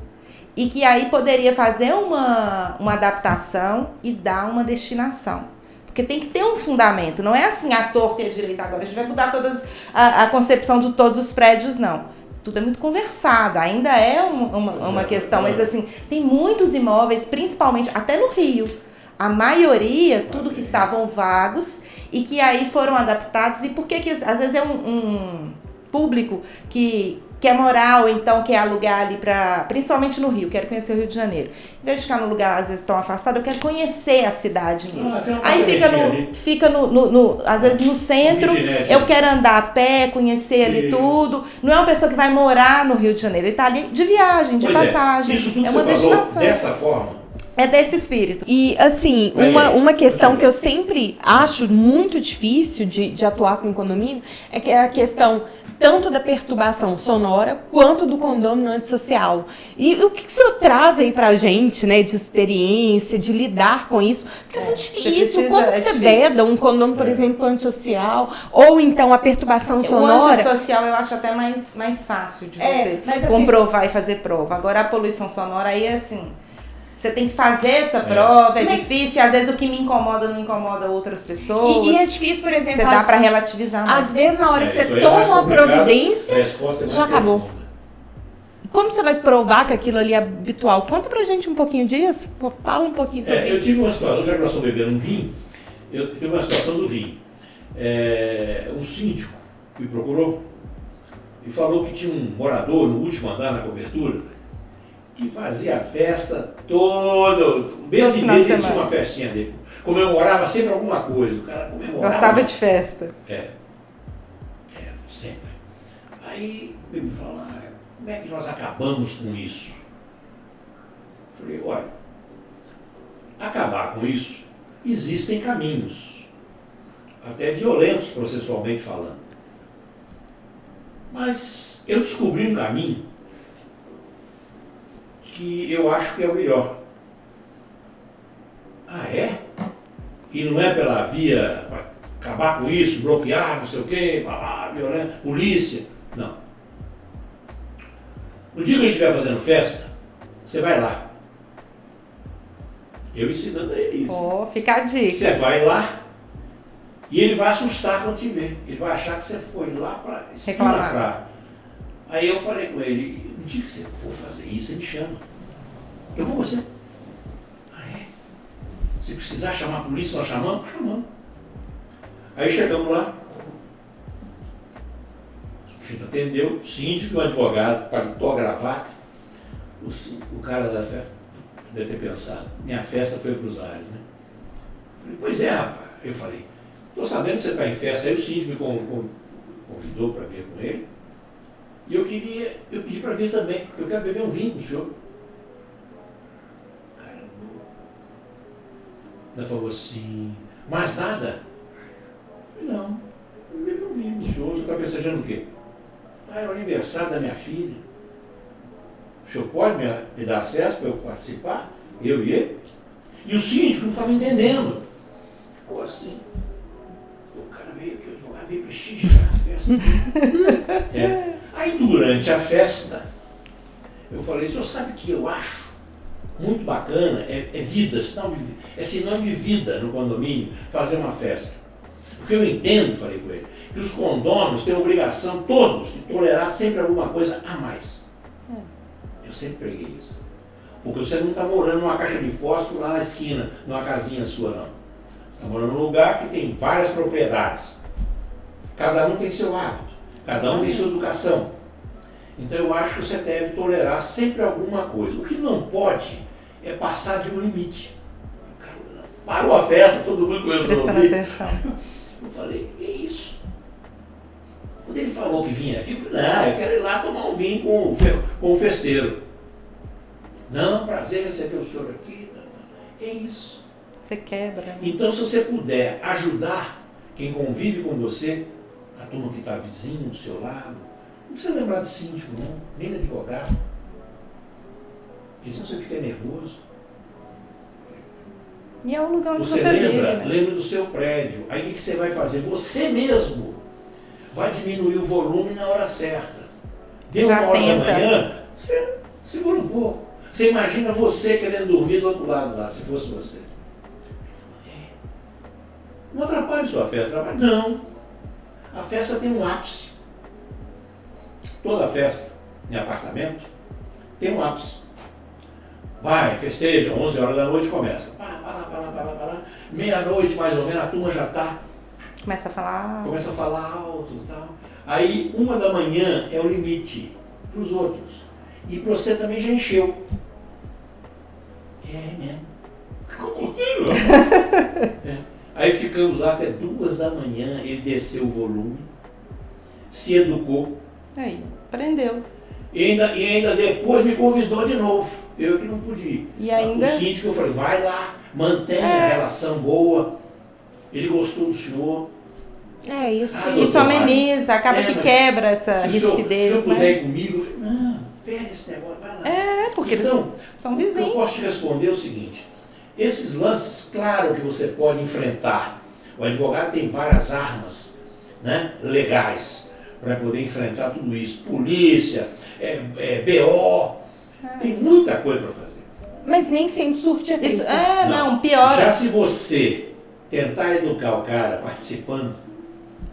e que aí poderia fazer uma adaptação e dar uma destinação. Porque tem que ter um fundamento, não é assim, a torta e a direita agora, a gente vai mudar a concepção de todos os prédios, não. Tudo é muito conversado, ainda é uma questão, mas assim, tem muitos imóveis, principalmente, até no Rio, a maioria, tudo que estavam vagos e que aí foram adaptados, e por que às vezes é um público que quer morar ou então quer alugar ali principalmente no Rio, quero conhecer o Rio de Janeiro. Em vez de ficar num lugar às vezes tão afastado, eu quero conhecer a cidade mesmo. Aí fica às vezes no centro, eu quero andar a pé, conhecer ali tudo. Não é uma pessoa que vai morar no Rio de Janeiro, ele está ali de viagem, de passagem. Isso tudo é uma destinação. Dessa forma. É desse espírito. E, assim, uma questão que eu sempre acho muito difícil de atuar com o condomínio é que é a questão tanto da perturbação sonora quanto do condômino antissocial. E o que o senhor traz aí pra gente, né, de experiência, de lidar com isso? Porque é muito difícil. Como você veda um condômino, por exemplo, antissocial, ou então a perturbação sonora? O antissocial eu acho até mais fácil de você comprovar e fazer prova. Agora a poluição sonora aí é assim... Você tem que fazer essa prova, é difícil, às vezes o que me incomoda não incomoda outras pessoas. E é difícil, por exemplo... Você dá para relativizar mais. Às vezes, na hora que você toma uma providência, já acabou. Como você vai provar que aquilo ali é habitual? Conta pra gente um pouquinho disso. Fala um pouquinho sobre isso. Eu tive uma situação, já que nós estamos bebendo um vinho, eu tive uma situação do vinho. Um síndico me procurou e falou que tinha um morador no último andar na cobertura que fazia a festa todo mês e mês ele tinha uma festinha dele. Comemorava sempre alguma coisa. O cara comemorava. Gostava de festa. Sempre. Aí ele me falou, como é que nós acabamos com isso? Falei, olha, acabar com isso, existem caminhos, até violentos processualmente falando. Mas eu descobri um caminho que eu acho que é o melhor. Ah, é? E não é pela via para acabar com isso, bloquear, não sei o quê, violência, polícia. Não. No dia que a gente estiver fazendo festa, você vai lá. Eu ensinando a ele isso. Fica a dica. Você vai lá e ele vai assustar quando te ver. Ele vai achar que você foi lá para espinafrar. Aí eu falei com ele, no dia que você for fazer isso, você me chama. Eu vou com você. Ah, é? Se precisar chamar a polícia, nós chamamos? Chamamos. Aí chegamos lá. A gente atendeu, síndico, um advogado, paletó, gravata. O cara da festa deve ter pensado, minha festa foi para os ares, né? Eu falei, pois é, rapaz. Eu falei, estou sabendo que você está em festa. Aí o síndico me convidou para vir com ele. E eu pedi para vir também, porque eu quero beber um vinho com o senhor. Caramba. Ela falou assim, mais nada? Eu falei, não, eu bebi um vinho com o senhor está festejando o quê? É o aniversário da minha filha. O senhor pode me dar acesso para eu participar? Eu e ele? E o síndico não estava entendendo. Ficou assim. O cara veio aqui, o advogado veio prestigiar a festa. Aí durante a festa, eu falei, o senhor sabe que eu acho muito bacana, é vida, é sinal de vida no condomínio fazer uma festa. Porque eu entendo, falei com ele, que os condôminos têm a obrigação, todos, de tolerar sempre alguma coisa a mais. Eu sempre preguei isso. Porque você não está morando numa caixa de fósforo lá na esquina, numa casinha sua, não. Você está morando num lugar que tem várias propriedades. Cada um tem seu hábito, cada um tem sua educação. Então eu acho que você deve tolerar sempre alguma coisa. O que não pode é passar de um limite. Parou a festa, todo mundo começou a ouvir. Atenção. Eu falei, que isso? Quando ele falou que vinha aqui, eu falei, não, eu quero ir lá tomar um vinho com o festeiro. Não, prazer receber o senhor aqui. É isso. Você quebra. Né? Então, se você puder ajudar quem convive com você, a turma que está vizinho do seu lado, não precisa lembrar de síndico, não, nem de advogado. Porque senão você fica nervoso. E é o lugar onde você lembra, vive, né? lembra do seu prédio. Aí o que você vai fazer? Você mesmo vai diminuir o volume na hora certa. Deu uma hora da manhã, você segura um pouco. Você imagina você querendo dormir do outro lado lá, se fosse você. Não atrapalhe sua festa. Não. A festa tem um ápice. Toda festa em apartamento tem um ápice. Vai, festeja, 11 horas da noite começa. Meia-noite mais ou menos, a turma já está. Começa a falar alto e tal. Aí 1 da manhã é o limite para os outros. E para você também já encheu. É mesmo. Ficou Aí ficamos lá até 2 da manhã, ele desceu o volume, se educou. Aí, aprendeu. E ainda depois me convidou de novo. Eu que não podia ir. E ainda... O síndico, eu falei, vai lá, mantenha a relação boa. Ele gostou do senhor. É isso. Isso ameniza, acaba que quebra essa rispidez. Se eu puder ir comigo, eu falei, não, perde esse negócio, vai lá. Porque então, eles são vizinhos. Eu posso te responder o seguinte. Esses lances, claro que você pode enfrentar. O advogado tem várias armas, né, legais para poder enfrentar tudo isso. Polícia, BO, tem muita coisa para fazer. Mas nem sempre surte efeito. Isso, pior. Já se você tentar educar o cara participando,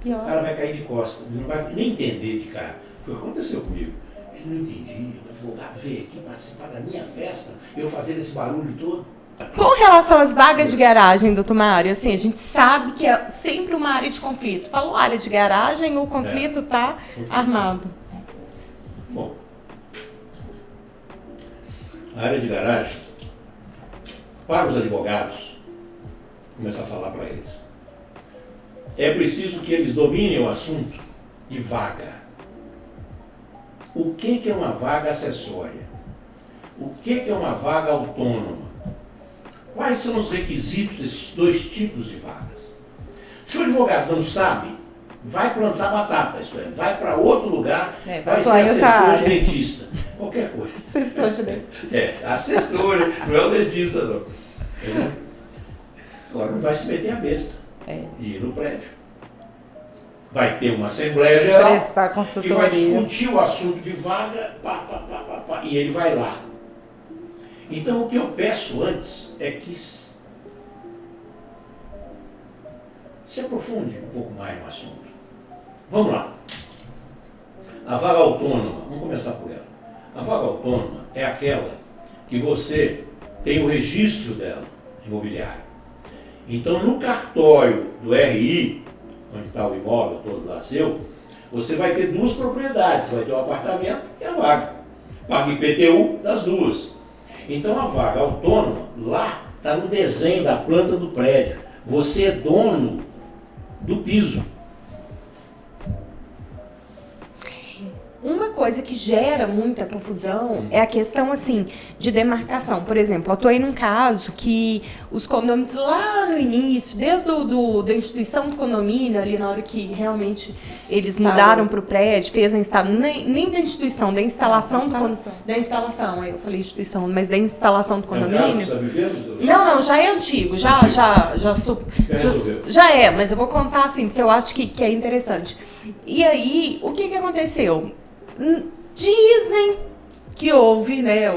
pior. O cara vai cair de costas, ele não vai nem entender de cara. Foi o que aconteceu comigo. Ele não entendia, o advogado veio aqui participar da minha festa, eu fazendo esse barulho todo. Com relação às vagas de garagem, doutor Mário, assim, a gente sabe que é sempre uma área de conflito. Falou área de garagem, o conflito está armado. Bom, a área de garagem, para os advogados, vou começar a falar para eles, é preciso que eles dominem o assunto de vaga. O que é uma vaga acessória? O que é uma vaga autônoma? Quais são os requisitos desses dois tipos de vagas? Se o advogado não sabe, vai plantar batata, isto é, vai para outro lugar, vai ser assessor de dentista, qualquer coisa. Assessor de dentista. Assessor, não é o dentista, não. Agora não vai se meter a besta de ir no prédio. Vai ter uma Assembleia Geral prestar consultoria, que vai discutir o assunto de vaga, e ele vai lá. Então, o que eu peço antes é que se aprofunde um pouco mais no assunto. Vamos lá. A vaga autônoma, vamos começar por ela. A vaga autônoma é aquela que você tem o registro dela, imobiliário. Então, no cartório do RI, onde está o imóvel todo lá seu, você vai ter 2 propriedades. Você vai ter o apartamento e a vaga. Paga IPTU das 2. Então a vaga autônoma, lá está no desenho da planta do prédio. Você é dono do piso. Uma coisa que gera muita confusão é a questão, assim, de demarcação. Por exemplo, eu atuei num caso que os condomínios lá no início, desde da instituição do condomínio, ali na hora que realmente eles mudaram para o prédio, fez a instalação, nem da instituição, da instalação da instalação. Aí eu falei instituição, mas da instalação do condomínio. Não, já é antigo, já é, mas eu vou contar assim, porque eu acho que é interessante. E aí, o que aconteceu? Dizem que houve, né,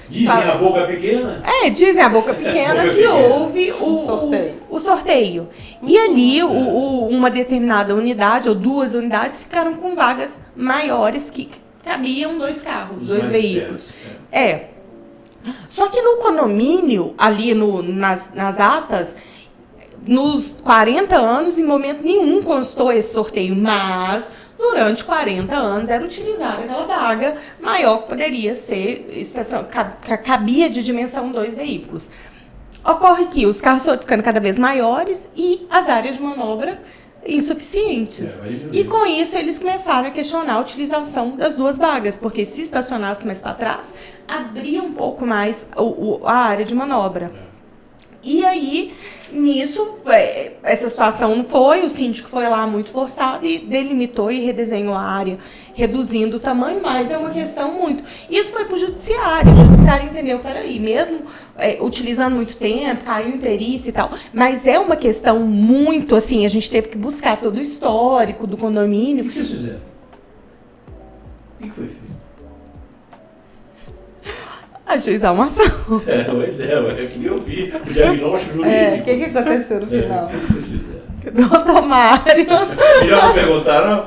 dizem a boca pequena? Dizem a boca pequena que houve o sorteio. E ali, uma determinada unidade, ou 2 unidades, ficaram com vagas maiores que cabiam 2 carros, 2 veículos. Só que no condomínio, ali nas atas, nos 40 anos, em momento nenhum constou esse sorteio, mas durante 40 anos era utilizada aquela vaga maior que poderia ser, cabia de dimensão 2 veículos. Ocorre que os carros foram ficando cada vez maiores e as áreas de manobra insuficientes. E com isso eles começaram a questionar a utilização das 2 vagas, porque se estacionasse mais para trás, abria um pouco mais a área de manobra. E aí, nisso, essa situação foi, o síndico foi lá muito forçado e delimitou e redesenhou a área, reduzindo o tamanho, mas é uma questão muito... Isso foi para o judiciário entendeu, peraí, mesmo utilizando muito tempo, caiu em perícia e tal, mas é uma questão muito, assim, a gente teve que buscar todo o histórico do condomínio. O que vocês fizeram? O que foi feito? Ajuizar uma ação. Pois eu queria ouvir o diagnóstico jurídico. O que aconteceu no final? O que vocês fizeram? Doutor Mário. Já não perguntaram?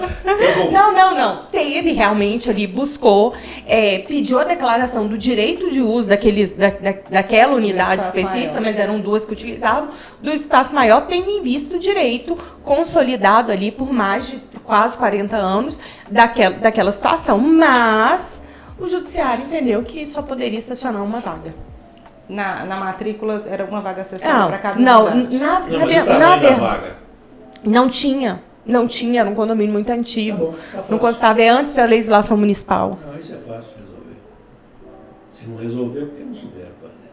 Não. Teve realmente ali, buscou, pediu a declaração do direito de uso daquela unidade específica, maior, mas eram 2 que utilizavam, do espaço maior, tendo em vista o direito consolidado ali por mais de quase 40 anos daquela situação. Mas o judiciário entendeu que só poderia estacionar uma vaga. Na matrícula era uma vaga acessória para cada unidade? Na vaga? Não tinha, era um condomínio muito antigo. Tá não constava, antes da legislação municipal. Não, isso é fácil de resolver. Se não resolver, por que não souberam fazer?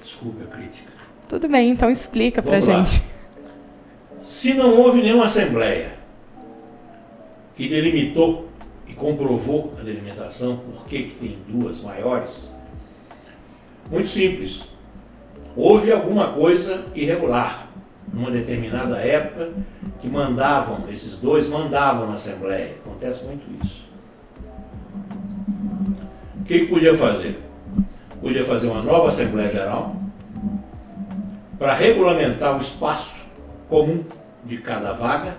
Desculpe a crítica. Tudo bem, então explica pra gente. Se não houve nenhuma assembleia que delimitou e comprovou a delimitação, por que tem 2 maiores, muito simples. Houve alguma coisa irregular numa determinada época que esses 2 mandavam na Assembleia. Acontece muito isso. O que podia fazer? Podia fazer uma nova Assembleia Geral para regulamentar o espaço comum de cada vaga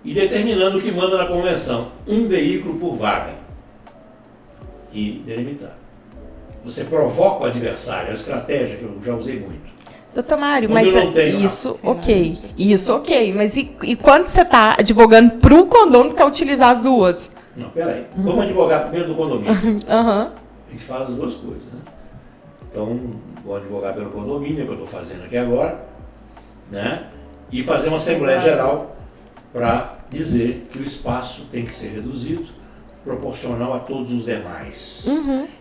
e determinando o que manda na convenção, 1 veículo por vaga. E delimitar. Você provoca o adversário, é uma estratégia que eu já usei muito. Doutor Mário, mas isso ok, mas e quando você está advogando para o condomínio para utilizar as 2? Não, peraí, vamos advogar primeiro do condomínio. A gente faz as 2 coisas, né? Então, vou advogar pelo condomínio, que eu estou fazendo aqui agora, né? E fazer uma Assembleia Geral para dizer que o espaço tem que ser reduzido, proporcional a todos os demais.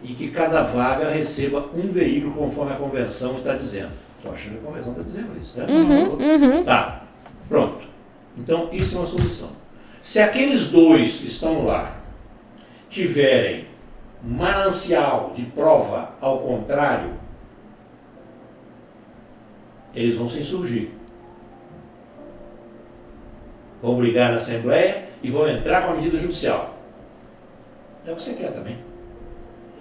E que cada vaga receba 1 veículo, conforme a convenção está dizendo. Estou achando que a convenção está dizendo isso, né? Tá, pronto. Então, isso é uma solução. Se aqueles 2 que estão lá tiverem manancial de prova ao contrário, eles vão se insurgir. Vão brigar na Assembleia e vão entrar com a medida judicial. É o que você quer também.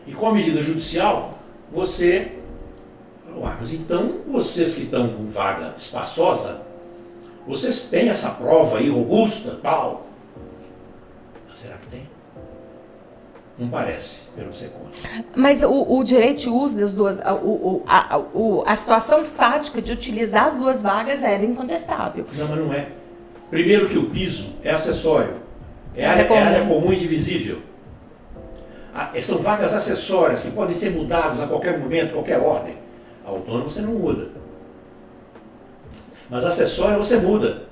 E com a medida judicial, você... mas então, vocês que estão com vaga espaçosa, vocês têm essa prova aí robusta, tal. Mas será que tem? Não parece, pelo que você conta. Mas o direito de uso das 2, a situação fática de utilizar as 2 vagas era incontestável. Não, mas não é. Primeiro que o piso é acessório. É área comum e divisível. São vagas acessórias que podem ser mudadas a qualquer momento, qualquer ordem. Autônomo você não muda. Mas acessório você muda.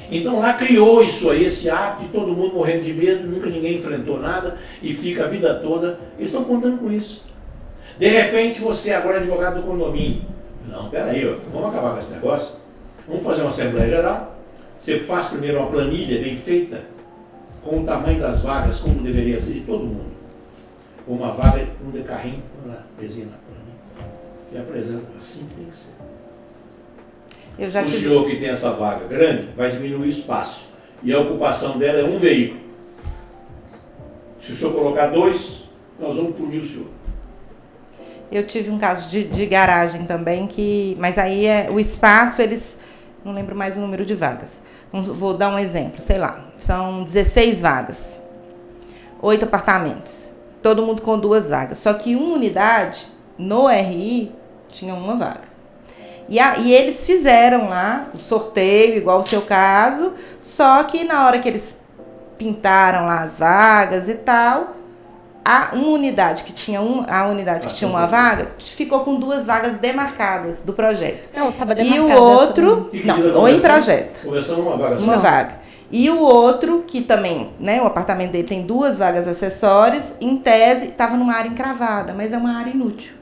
Então lá criou isso aí, esse hábito, de todo mundo morrendo de medo, nunca ninguém enfrentou nada e fica a vida toda. Eles estão contando com isso. De repente você agora é advogado do condomínio. Não, peraí, vamos acabar com esse negócio. Vamos fazer uma Assembleia Geral. Você faz primeiro uma planilha bem feita, com o tamanho das vagas, como deveria ser de todo mundo. Uma vaga, um de carrinho, desenha na planilha. E apresenta, assim que tem que ser. O senhor que tem essa vaga grande vai diminuir o espaço. E a ocupação dela é 1 veículo. Se o senhor colocar 2, nós vamos punir o senhor. Eu tive um caso de garagem também, mas aí o espaço, eles... Não lembro mais o número de vagas. Vou dar um exemplo, sei lá. São 16 vagas. 8 apartamentos. Todo mundo com 2 vagas. Só que uma unidade, no RI, tinha 1 vaga. E eles fizeram lá o sorteio, igual o seu caso, só que na hora que eles pintaram lá as vagas e tal, a unidade que tinha uma vaga ficou com 2 vagas demarcadas do projeto. Não, estava demarcada. E o outro, ou em projeto. Começando uma vaga só. Uma vaga. E o outro, que também, né, o apartamento dele tem 2 vagas acessórias, em tese, estava numa área encravada, mas é uma área inútil.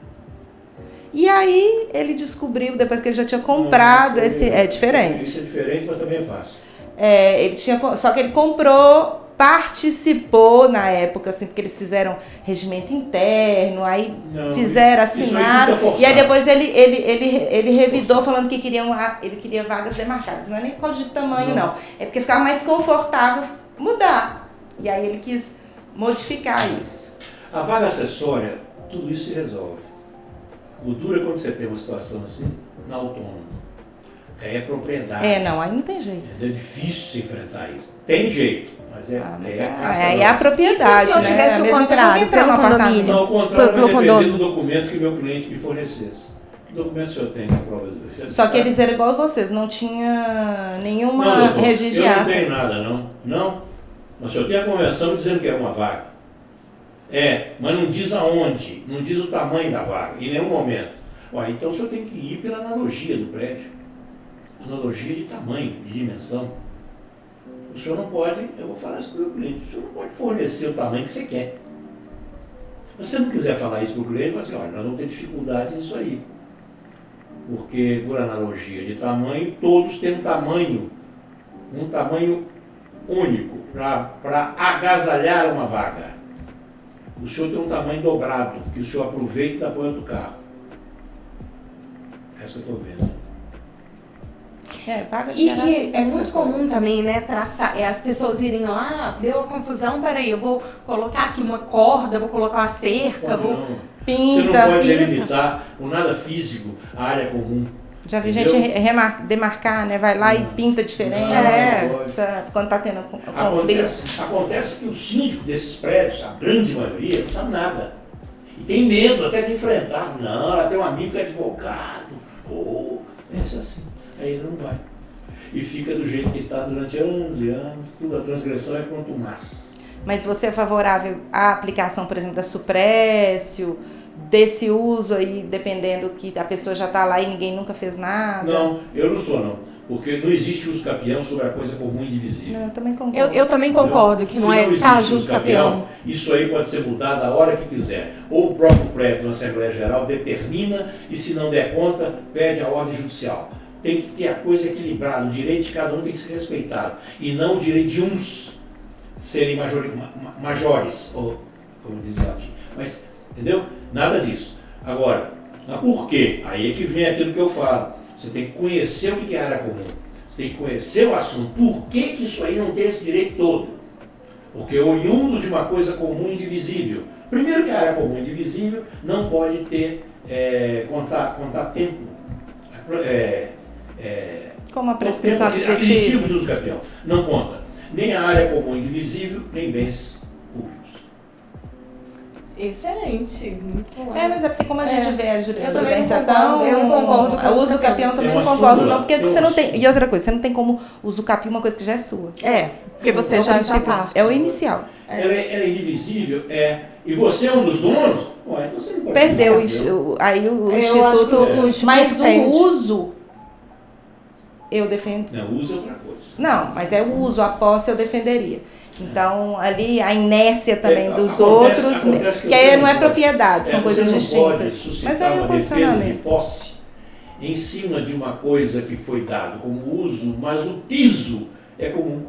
E aí ele descobriu, depois que ele já tinha comprado, é diferente. Isso é diferente, mas também é fácil. Só que ele comprou, participou na época, assim, porque eles fizeram regimento interno, aí fizeram, assinaram, e aí depois ele revidou falando que ele queria vagas demarcadas. Não é nem por causa de tamanho, não. É porque ficava mais confortável mudar. E aí ele quis modificar isso. A vaga acessória, tudo isso se resolve. O duro é quando você tem uma situação assim, na autônoma. Aí é propriedade. Aí não tem jeito. É difícil se enfrentar isso. Tem jeito, mas é a propriedade, e se o senhor tivesse o contrário pelo condomínio? Não, o contrário vai depender do documento que meu cliente me fornecesse. Que documento o senhor tem na prova? Só que eles eram igual a vocês, não tinha nenhuma regidiada. Eu não tenho nada, não. Mas o senhor tem a convenção dizendo que era uma vaga. Mas não diz aonde, não diz o tamanho da vaga, em nenhum momento. Então o senhor tem que ir pela analogia do prédio. Analogia de tamanho, de dimensão. O senhor não pode, eu vou falar isso para o meu cliente, o senhor não pode fornecer o tamanho que você quer. Se você não quiser falar isso para o cliente, vai assim, nós vamos ter dificuldade nisso aí. Porque, por analogia de tamanho, todos têm um tamanho único para agasalhar uma vaga. O senhor tem um tamanho dobrado, que o senhor aproveita e apoia do carro. É isso que eu estou vendo. Vaga de e é muito comum também, né, traçar, as pessoas irem lá, deu a confusão, peraí, eu vou colocar aqui uma corda, vou colocar uma cerca, Você não pode delimitar com nada físico a área comum. Já vi gente demarcar, né? Vai lá e pinta diferente. Quando está tendo conflito. Acontece que o síndico desses prédios, a grande maioria, não sabe nada. E tem medo até de enfrentar. Não, ela tem um amigo que é advogado. Pensa assim. Aí ele não vai. E fica do jeito que está durante anos e anos. Tudo a transgressão é contumaz. Mas você é favorável à aplicação, por exemplo, da suprécio, desse uso aí, dependendo que a pessoa já está lá e ninguém nunca fez nada? Não, eu não sou, não. Porque não existe uso capião sobre a coisa comum e indivisível. Não, eu também concordo. Eu também concordo que não é uso capião. Isso aí pode ser mudado a hora que quiser. Ou o próprio prédio na Assembleia Geral determina e, se não der conta, pede a ordem judicial. Tem que ter a coisa equilibrada, o direito de cada um tem que ser respeitado. E não o direito de uns serem majores, ou como diz o latim. Mas, entendeu? Nada disso. Agora, por quê? Aí é que vem aquilo que eu falo. Você tem que conhecer o que é área comum. Você tem que conhecer o assunto. Por que isso aí não tem esse direito todo? Porque é oriundo de uma coisa comum e indivisível. Primeiro que a área comum e indivisível não pode ter contar tempo. Como a prescrição aquisitivo de uso capião. Não conta. Nem a área comum indivisível, nem bens públicos. Excelente, muito bom. Mas é porque como a gente vê a jurisprudência eu não concordo com o uso capião também não concordo, não, porque você não tem. E outra coisa, você não tem como uso capião uma coisa que já é sua. Porque você já parte. É o inicial. Ela é indivisível, e você é um dos donos? Então você não pode. Perdeu aí o instituto. Mas o uso eu defendo. Não, o uso é outra coisa. Não, mas é o uso, a posse eu defenderia. Então, ali a inércia também dos outros, que aí não é propriedade, são coisas distintas. Mas aí é uma defesa de posse em cima de uma coisa que foi dado como uso, mas o piso é comum.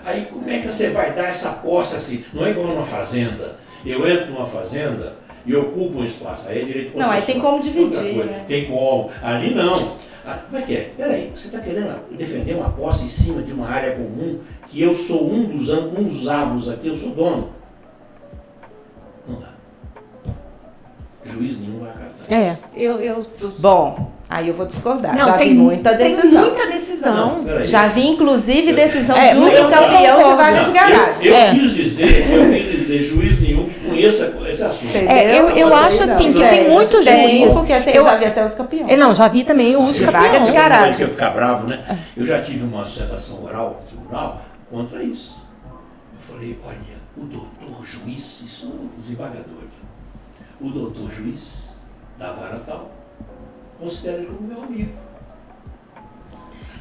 Aí como é que você vai dar essa posse assim? Não é igual numa fazenda. Eu entro numa fazenda e ocupo um espaço. Aí é direito possessual. Não, aí tem como dividir, né? Tem como. Ali não. Como é que é? Peraí, você está querendo defender uma posse em cima de uma área comum que eu sou um dos avos aqui, eu sou dono? Não dá. Juiz nenhum vai acatar. Bom, aí eu vou discordar. Não, já vi muita decisão. Tem muita decisão. Não, já vi, inclusive, decisão de uso capião de vaga de garagem. Eu quis dizer, juiz nenhum que conheço esse assunto. Eu acho assim, que tem muitos juízes. Eu já vi até os campeões. Não, já vi também os campeões. Vaga de garagem. Se eu ficar bravo, né? Eu já tive uma sustentação oral no tribunal contra isso. Eu falei, olha, o doutor juiz, isso são os desembargadores, o doutor juiz da vara tal, considera ele como meu amigo.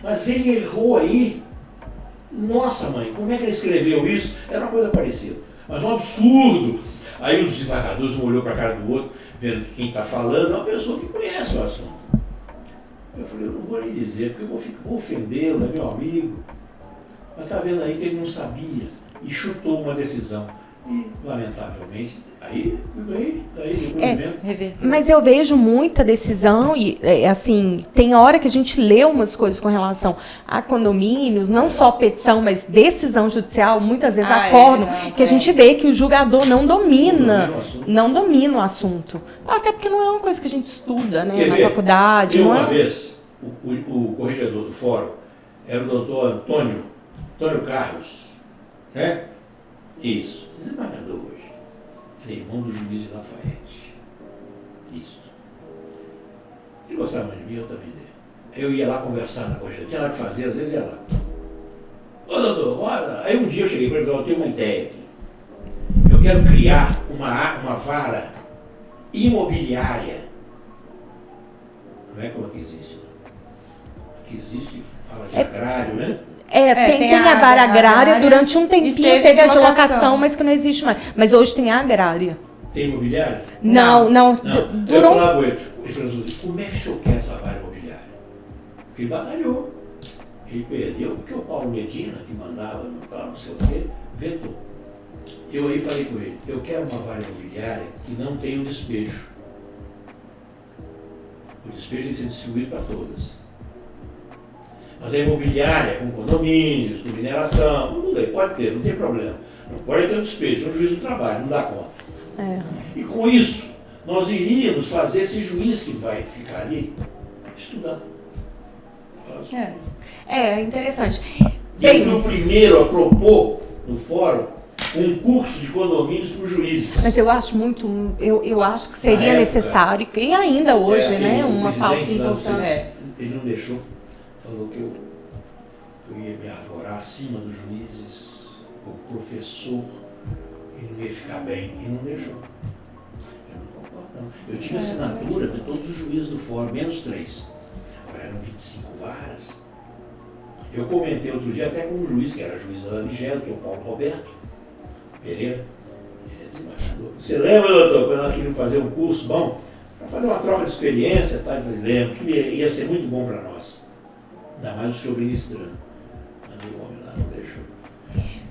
Mas ele errou aí. Nossa, mãe, como é que ele escreveu isso? Era uma coisa parecida. Mas um absurdo. Aí os desembargadores um olhou para a cara do outro, vendo que quem está falando é uma pessoa que conhece o assunto. Eu falei, eu não vou nem dizer, porque eu vou ofendê-lo, é meu amigo. Mas está vendo aí que ele não sabia e chutou uma decisão. E, lamentavelmente, aí mas eu vejo muita decisão e, assim, tem hora que a gente lê umas coisas com relação a condomínios, não só petição, mas decisão judicial, muitas vezes acórdão, que a gente vê que o julgador não domina o assunto. Até porque não é uma coisa que a gente estuda, né, na faculdade. Uma vez, o corregedor do fórum era o doutor Antônio Carlos, né? Isso, desembargador hoje. Irmão do juiz de Lafayette. Isso. Ele gostava muito de mim, eu também dele. Eu ia lá conversar na corregedoria, tinha lá de fazer, às vezes ia lá. Ô doutor, olha. Aí um dia eu cheguei para ele e falei, eu tenho uma ideia aqui. Eu quero criar uma vara imobiliária. Não é como que existe, não. Aqui existe, fala de agrário, né? Tem a vara agrária, durante um tempinho teve a de locação, mas que não existe mais. Mas hoje tem a agrária. Tem imobiliária? Não. Eu falava com ele, como é que o senhor quer essa vara imobiliária? Porque ele batalhou. Ele perdeu, porque o Paulo Medina, que mandava, não sei o quê, vetou. Eu aí falei com ele, eu quero uma vara imobiliária que não tenha um despejo. O despejo tem que ser distribuído para todas. Mas a imobiliária, com condomínios, com mineração, tudo aí, pode ter, não tem problema. Não pode ter um despejo, é um juiz do trabalho, não dá conta. E com isso, nós iríamos fazer esse juiz que vai ficar ali estudar. É interessante. E ele foi o primeiro a propor no fórum um curso de condomínios para os juízes. Mas eu acho eu acho que seria necessário, e ainda hoje, né, uma pauta importante. Ele não deixou. Falou que eu ia me arvorar acima dos juízes, como professor, e não ia ficar bem, e não deixou. Eu não concordo, não. Eu tive assinatura de todos os juízes do fórum, menos 3. Agora eram 25 varas. Eu comentei outro dia até com um juiz, que era juiz da Vigélia, que é o Paulo Roberto Pereira. Ele é desembargador. Você lembra, doutor, quando nós queríamos fazer um curso bom, para fazer uma troca de experiência, tá? Eu falei, lembro, que ia ser muito bom para nós. Ainda mais o senhor ministrando. Mas o homem lá não deixou.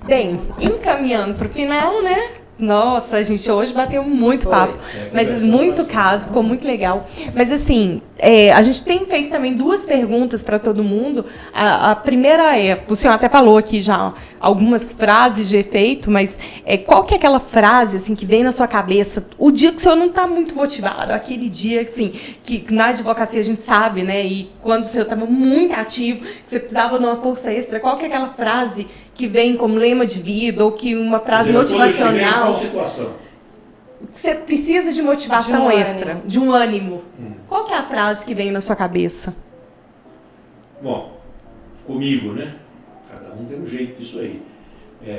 Bem, encaminhando para o final, né? Nossa, a gente hoje bateu muito papo, mas muito caso, ficou muito legal. Mas assim, a gente tem feito também 2 perguntas para todo mundo. A primeira o senhor até falou aqui já algumas frases de efeito, mas qual que é aquela frase assim que vem na sua cabeça o dia que o senhor não está muito motivado, aquele dia assim, que na advocacia a gente sabe, né? E quando o senhor estava muito ativo, que você precisava de uma força extra, qual que é aquela frase que vem como lema de vida, ou que uma frase motivacional. Situação. Você precisa de motivação extra, de um ânimo. Qual que é a frase que vem na sua cabeça? Bom, comigo, né? Cada um tem um jeito disso aí.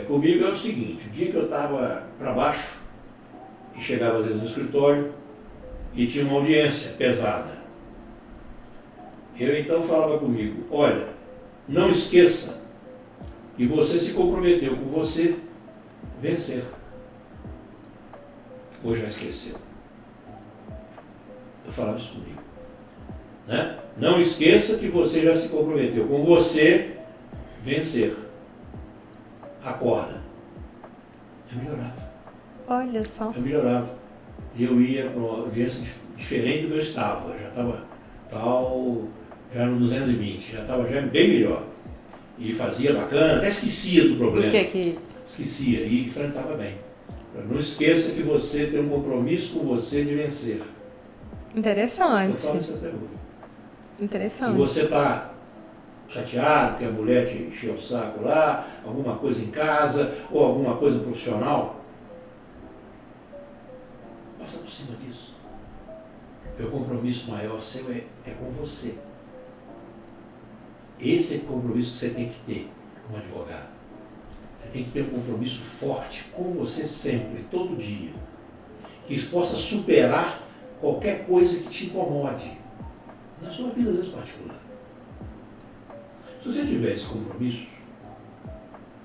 Comigo é o seguinte, o dia que eu estava para baixo, e chegava às vezes no escritório, e tinha uma audiência pesada. Eu então falava comigo, olha, não esqueça que você se comprometeu com você vencer. Hoje já esqueceu. Eu falava isso comigo. Né? Não esqueça que você já se comprometeu com você vencer. Acorda. Eu melhorava. Olha só. Eu melhorava. Eu ia para uma audiência diferente do que eu estava. Já estava já no 220, já estava bem melhor. E fazia bacana, até esquecia do problema. Por que? Esquecia e enfrentava bem. Não esqueça que você tem um compromisso com você de vencer. Interessante. Eu falo isso até hoje. Interessante. Se você está chateado que a mulher te encheu o saco lá, alguma coisa em casa ou alguma coisa profissional, Passa por cima disso. Porque o compromisso maior seu é com você. Esse é o compromisso que você tem que ter como advogado. Você tem que ter um compromisso forte com você sempre, todo dia. Que possa superar qualquer coisa que te incomode na sua vida, às vezes, particular. Se você tiver esse compromisso,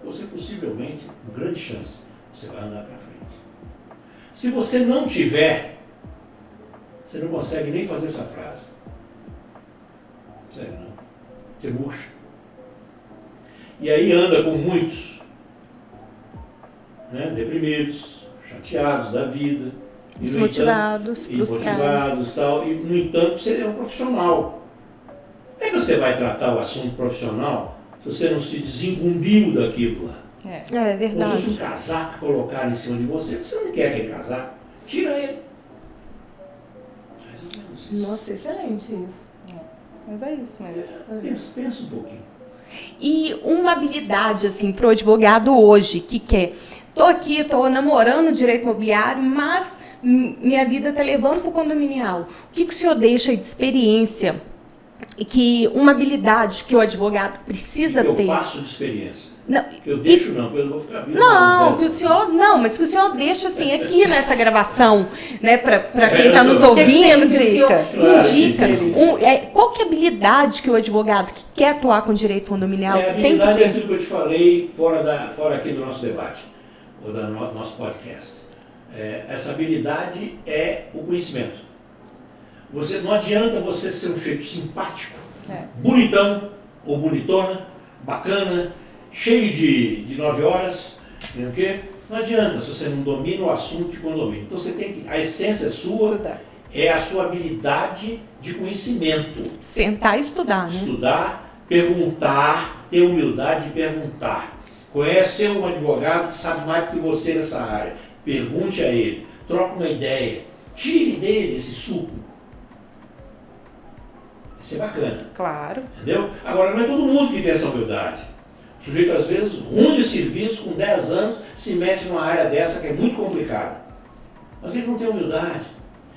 você possivelmente, com grande chance, você vai andar para frente. Se você não tiver, você não consegue nem fazer essa frase. Sério, não. Você murcha. E aí anda com muitos, né, deprimidos, chateados da vida. Desmotivados, frustrados. Tal, e, no entanto, você é um profissional. Como é que você vai tratar o assunto profissional se você não se desincumbiu daquilo lá? É verdade. Ou se fosse um casaco colocar em cima de você, você não quer aquele casaco, tira ele. Nossa, excelente isso. Mas é isso mesmo. Pensa um pouquinho. E uma habilidade, assim, para o advogado hoje, que quer... Tô namorando direito imobiliário, mas minha vida tá levando para o condominial. O que o senhor deixa de experiência? Que uma habilidade que o advogado precisa ter? Eu passo de experiência. Não, eu deixo não, porque eu vou ficar vindo. Mas que o senhor deixa assim aqui nessa gravação, né, para quem está nos ouvindo, que o senhor indica. Qual que é a habilidade que o advogado que quer atuar com direito condominial tem que ter? A habilidade é aquilo que eu te falei fora aqui do nosso debate, ou do nosso podcast. Essa habilidade é o conhecimento. Não adianta você ser um jeito simpático, bonitão ou bonitona, bacana, cheio de 9 horas, não, não adianta se você não domina o assunto de condomínio. Então você tem que, a essência sua é a sua habilidade de conhecimento. Sentar e estudar, né? Estudar, perguntar, ter humildade de perguntar. Conhece um advogado que sabe mais do que você nessa área. Pergunte a ele, troque uma ideia, tire dele esse suco. Isso é bacana. Claro. Entendeu? Agora, não é todo mundo que tem essa humildade. O sujeito, às vezes, ruim de serviço, com 10 anos, se mete numa área dessa que é muito complicada. Mas ele não tem humildade.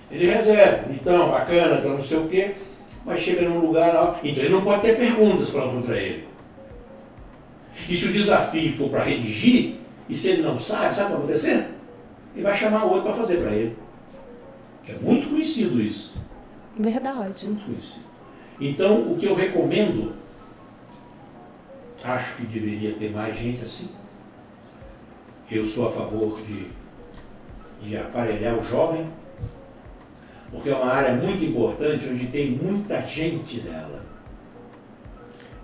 Ele reserva, então, bacana, então não sei o quê, mas chega num lugar, então ele não pode ter perguntas contra ele. E se o desafio for para redigir, e se ele não sabe o que vai acontecer? Ele vai chamar o outro para fazer para ele. É muito conhecido isso. Verdade. Muito conhecido. Então, o que eu recomendo, acho que deveria ter mais gente assim. Eu sou a favor de aparelhar o jovem, porque é uma área muito importante, onde tem muita gente nela.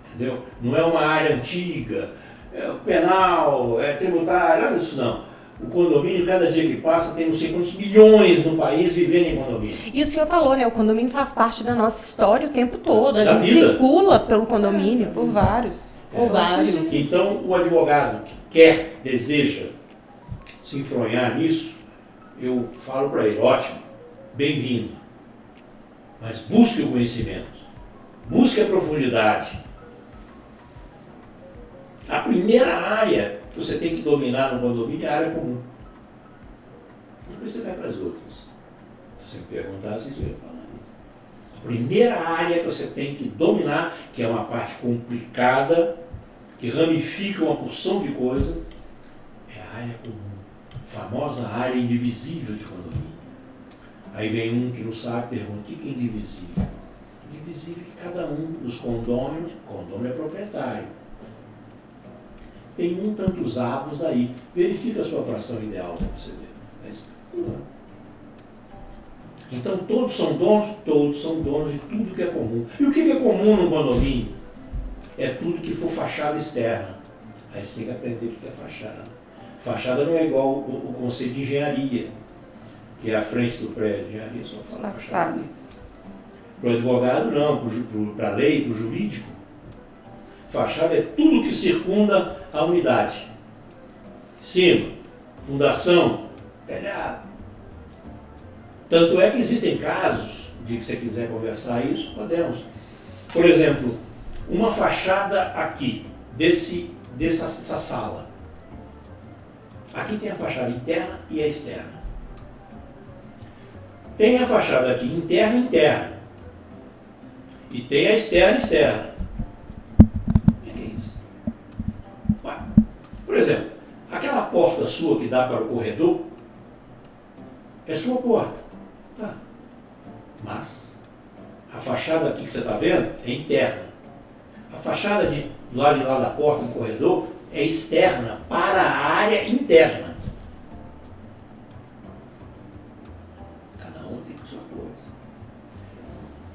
Entendeu? Não é uma área antiga, é penal, é tributário, nada disso não. O condomínio, cada dia que passa, tem não sei quantos milhões no país vivendo em condomínio. E o senhor falou, né? O condomínio faz parte da nossa história o tempo todo. A gente circula pelo condomínio. Por vários. Por vários. Então, o advogado que deseja se enfronhar nisso, eu falo para ele, ótimo, bem-vindo. Mas busque o conhecimento. Busque a profundidade. A primeira área que você tem que dominar no condomínio é a área comum. Depois você vai para as outras. Se você me perguntar, vocês vão falar isso. A primeira área que você tem que dominar, que é uma parte complicada, que ramifica uma porção de coisa, é a área comum. A famosa área indivisível de condomínio. Aí vem um que não sabe, pergunta, o que é indivisível? Indivisível é que cada um dos condôminos, condômino é proprietário, tem tantos avos daí. Verifica a sua fração ideal para você ver. Então todos são donos de tudo que é comum. E o que é comum no condomínio? É tudo que for fachada externa. Aí você tem que aprender o que é fachada. Fachada não é igual o conceito de engenharia, que é a frente do prédio. Engenharia só fala fachada. Para o advogado não, para a lei, para o jurídico. Fachada é tudo que circunda a unidade. Cima, fundação, telhado. Tanto é que existem casos, de que você quiser conversar isso, podemos. Por exemplo, uma fachada aqui, dessa sala. Aqui tem a fachada interna e a externa. tem a fachada aqui interna e interna. E tem a externa e externa. O que é isso? Ué, por exemplo, aquela porta sua que dá para o corredor é sua porta. Tá. Mas a fachada aqui que você está vendo é interna. A fachada do lado de lá da porta, no corredor, é externa para a área interna. Cada um tem a sua coisa.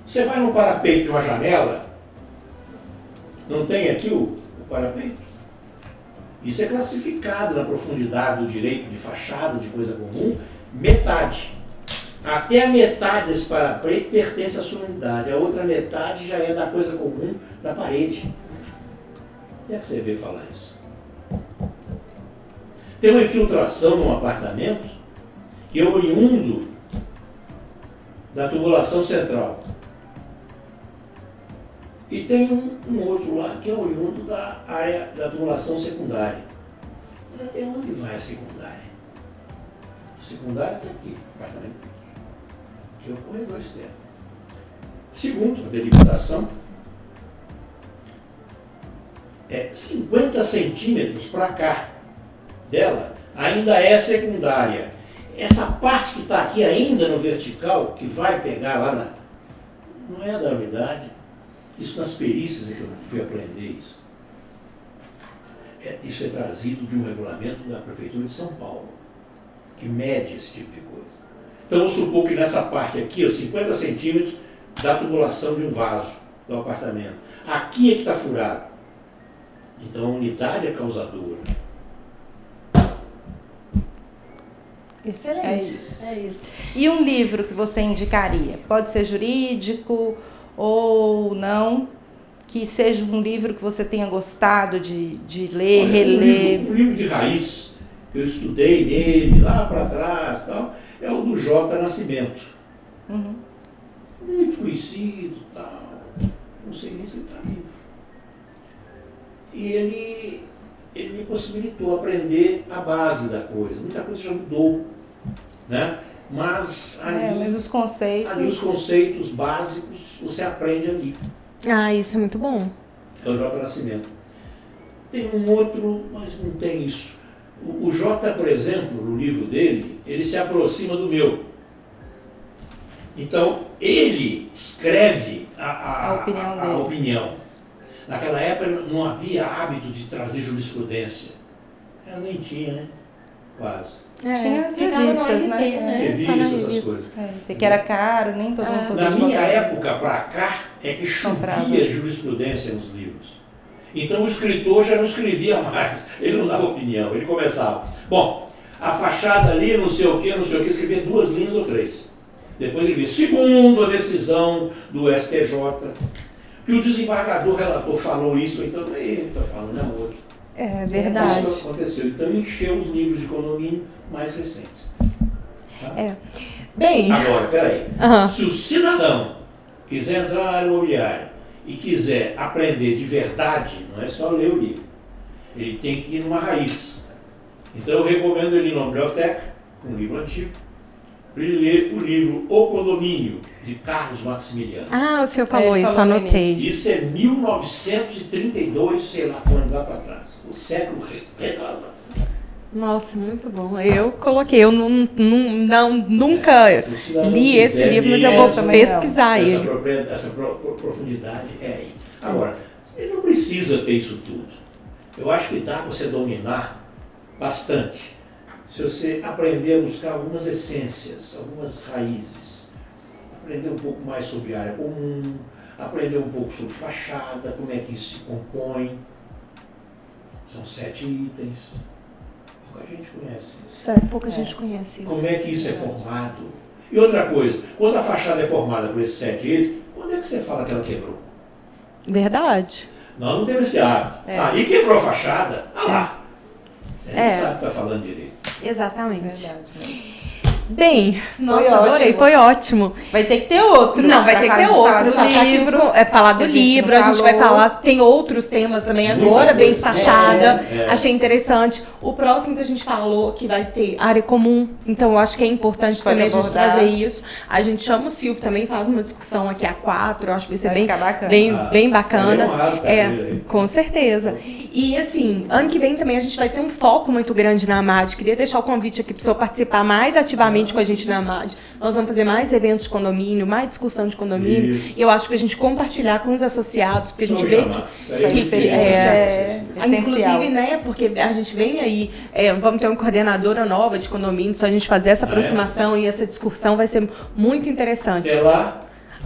Você vai no parapeito de uma janela, não tem aqui o parapeito? Isso é classificado na profundidade do direito de fachada, de coisa comum, metade. Até a metade desse parapeito pertence à sua unidade, a outra metade já é da coisa comum da parede. Onde é que você vê falar isso? Tem uma infiltração num apartamento que é oriundo da tubulação central. E tem um outro lá que é oriundo da área da tubulação secundária. Mas até onde vai a secundária? A secundária está aqui, o apartamento está aqui. Que é o corredor externo. Segundo, a delimitação é 50 centímetros para cá dela, ainda é secundária. Essa parte que está aqui ainda no vertical, que vai pegar lá não é da unidade. Isso nas perícias é que eu fui aprender isso. Isso é trazido de um regulamento da Prefeitura de São Paulo, que mede esse tipo de coisa. Então, vamos supor que nessa parte aqui, 50 centímetros da tubulação de um vaso do apartamento. Aqui é que está furado. Então, a unidade é causadora. Excelente. É isso. É isso. E um livro que você indicaria? Pode ser jurídico ou não? Que seja um livro que você tenha gostado de ler, reler. Um livro de raiz, que eu estudei nele, lá para trás, tal, é o do J. Nascimento. Uhum. Muito conhecido, tal. Não sei nem se ele está vivo. E ele me possibilitou aprender a base da coisa. Muita coisa já mudou, né? Mas mas os conceitos... ali os conceitos básicos você aprende ali. Ah, isso é muito bom. É o J. Nascimento. Tem um outro, mas não tem isso. O J, por exemplo, no livro dele, ele se aproxima do meu. Então, ele escreve a opinião. Naquela época não havia hábito de trazer jurisprudência. Ela nem tinha, né? Quase. Tinha as revistas, né? Revistas, essas coisas. Que era caro, nem todo mundo... Na minha época, para cá, é que chovia jurisprudência nos livros. Então o escritor já não escrevia mais, ele não dava opinião, ele começava. Bom, a fachada ali, não sei o que, escrevia 2 linhas ou 3. Depois ele via, segundo a decisão do STJ, que o desembargador relator falou isso, então ele está falando, não é outro. É verdade. Isso aconteceu. Então encheu os livros de condomínio mais recentes. Tá? Bem... Agora, peraí. Se o cidadão quiser entrar na área imobiliária e quiser aprender de verdade, não é só ler o livro. Ele tem que ir numa raiz. Então eu recomendo ele ir numa biblioteca, com um livro antigo, para ele ler o livro O Condomínio, de Carlos Maximiliano. Ah, o senhor falou isso, anotei. Isso é 1932, sei lá quando, lá para trás. O século retrasado. Nossa, muito bom. Eu coloquei, eu nunca li esse livro, mas eu vou pesquisar ele. Essa profundidade é aí. Agora, ele não precisa ter isso tudo. Eu acho que dá para você dominar bastante. Se você aprender a buscar algumas essências, algumas raízes, aprender um pouco mais sobre área comum, aprender um pouco sobre fachada, como é que isso se compõe. São 7 itens. Pouca gente conhece isso. Sério, pouca gente conhece isso. Como é que isso é formado? E outra coisa, quando a fachada é formada por esses 7 itens, quando é que você fala que ela quebrou? Verdade. Nós não temos esse hábito. Ali quebrou a fachada, lá. Você nem sabe o que está falando direito. Exatamente. Verdade. Bem, nossa, adorei, foi ótimo. Vai ter que ter outro. Não, vai ter que ter outro. Já tá livro, falar do livro, a gente vai falar, tem outros temas também agora, bem fachada. Achei interessante. O próximo que a gente falou, que vai ter área comum, então eu acho que é importante também a gente trazer isso. A gente chama o Silvio também, faz uma discussão aqui a 4, eu acho que vai ser bem bacana. Com certeza. E assim, ano que vem também a gente vai ter um foco muito grande na AMAD. Queria deixar o convite aqui para o senhor participar mais ativamente com a gente na AMAD. Nós vamos fazer mais eventos de condomínio, mais discussão de condomínio. Isso. E eu acho que a gente compartilhar com os associados, porque a gente vê que é inclusive, né, porque a gente vem aí, vamos ter uma coordenadora nova de condomínio, só a gente fazer essa aproximação e essa discussão vai ser muito interessante.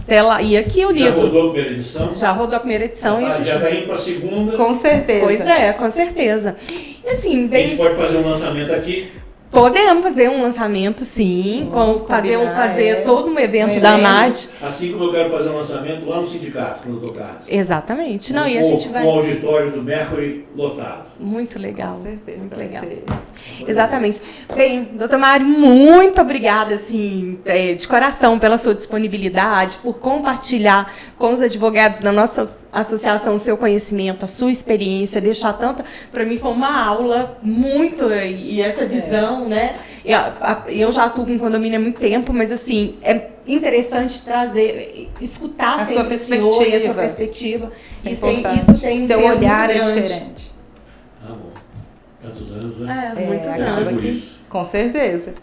Até lá. E aqui o livro. Já rodou a primeira edição? Já rodou a primeira edição. Já está indo para a segunda. Com certeza. Pois é, com certeza. E assim, a gente pode fazer um lançamento aqui? Podemos fazer um lançamento, sim, fazer todo um evento da AMAD. Assim como eu quero fazer um lançamento lá no sindicato, com o Dr. Carlos. Exatamente. Não, e a gente vai... Com o auditório do Mercury lotado. Muito legal. Com certeza. Muito legal. Exatamente. Bem, doutor Mário, muito obrigada, assim, de coração, pela sua disponibilidade, por compartilhar com os advogados da nossa associação o seu conhecimento, a sua experiência, deixar tanto... Para mim foi uma aula muito... E essa visão, né? Eu já atuo com condomínio há muito tempo, mas, assim, é interessante trazer, escutar sempre o senhor e a sua perspectiva. Isso tem seu olhar é diferente. Bom. Tantos anos, né? Muitos anos. Com certeza.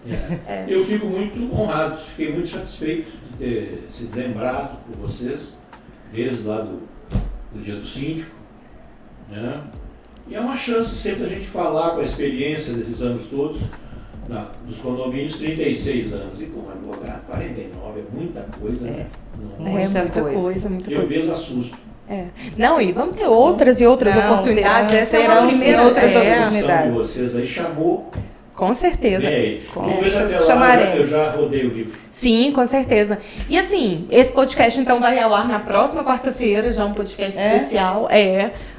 Eu fico muito honrado, fiquei muito satisfeito de ter sido lembrado por vocês, desde lá do dia do síndico, né? E é uma chance sempre a gente falar com a experiência desses anos todos, dos condomínios, 36 anos, e como advogado, 49, é muita coisa, né? Muita coisa. Eu mesmo assusto. Não, e vamos ter outras e outras oportunidades. Essa é a primeira outras oportunidades. De vocês aí chamou. Com certeza. Talvez até lá eu já rodei o livro. Sim, com certeza. E assim, esse podcast então vai ao ar na próxima quarta-feira, já um podcast especial.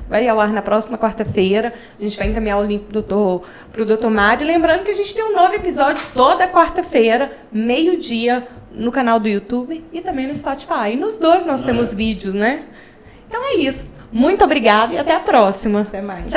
Vai ao ar na próxima quarta-feira. A gente vai encaminhar o link pro Dr. Mário. Lembrando que a gente tem um novo episódio toda quarta-feira, meio-dia, no canal do YouTube e também no Spotify. E nos dois nós temos vídeos, né? Então é isso. Muito obrigada e até a próxima. Até mais.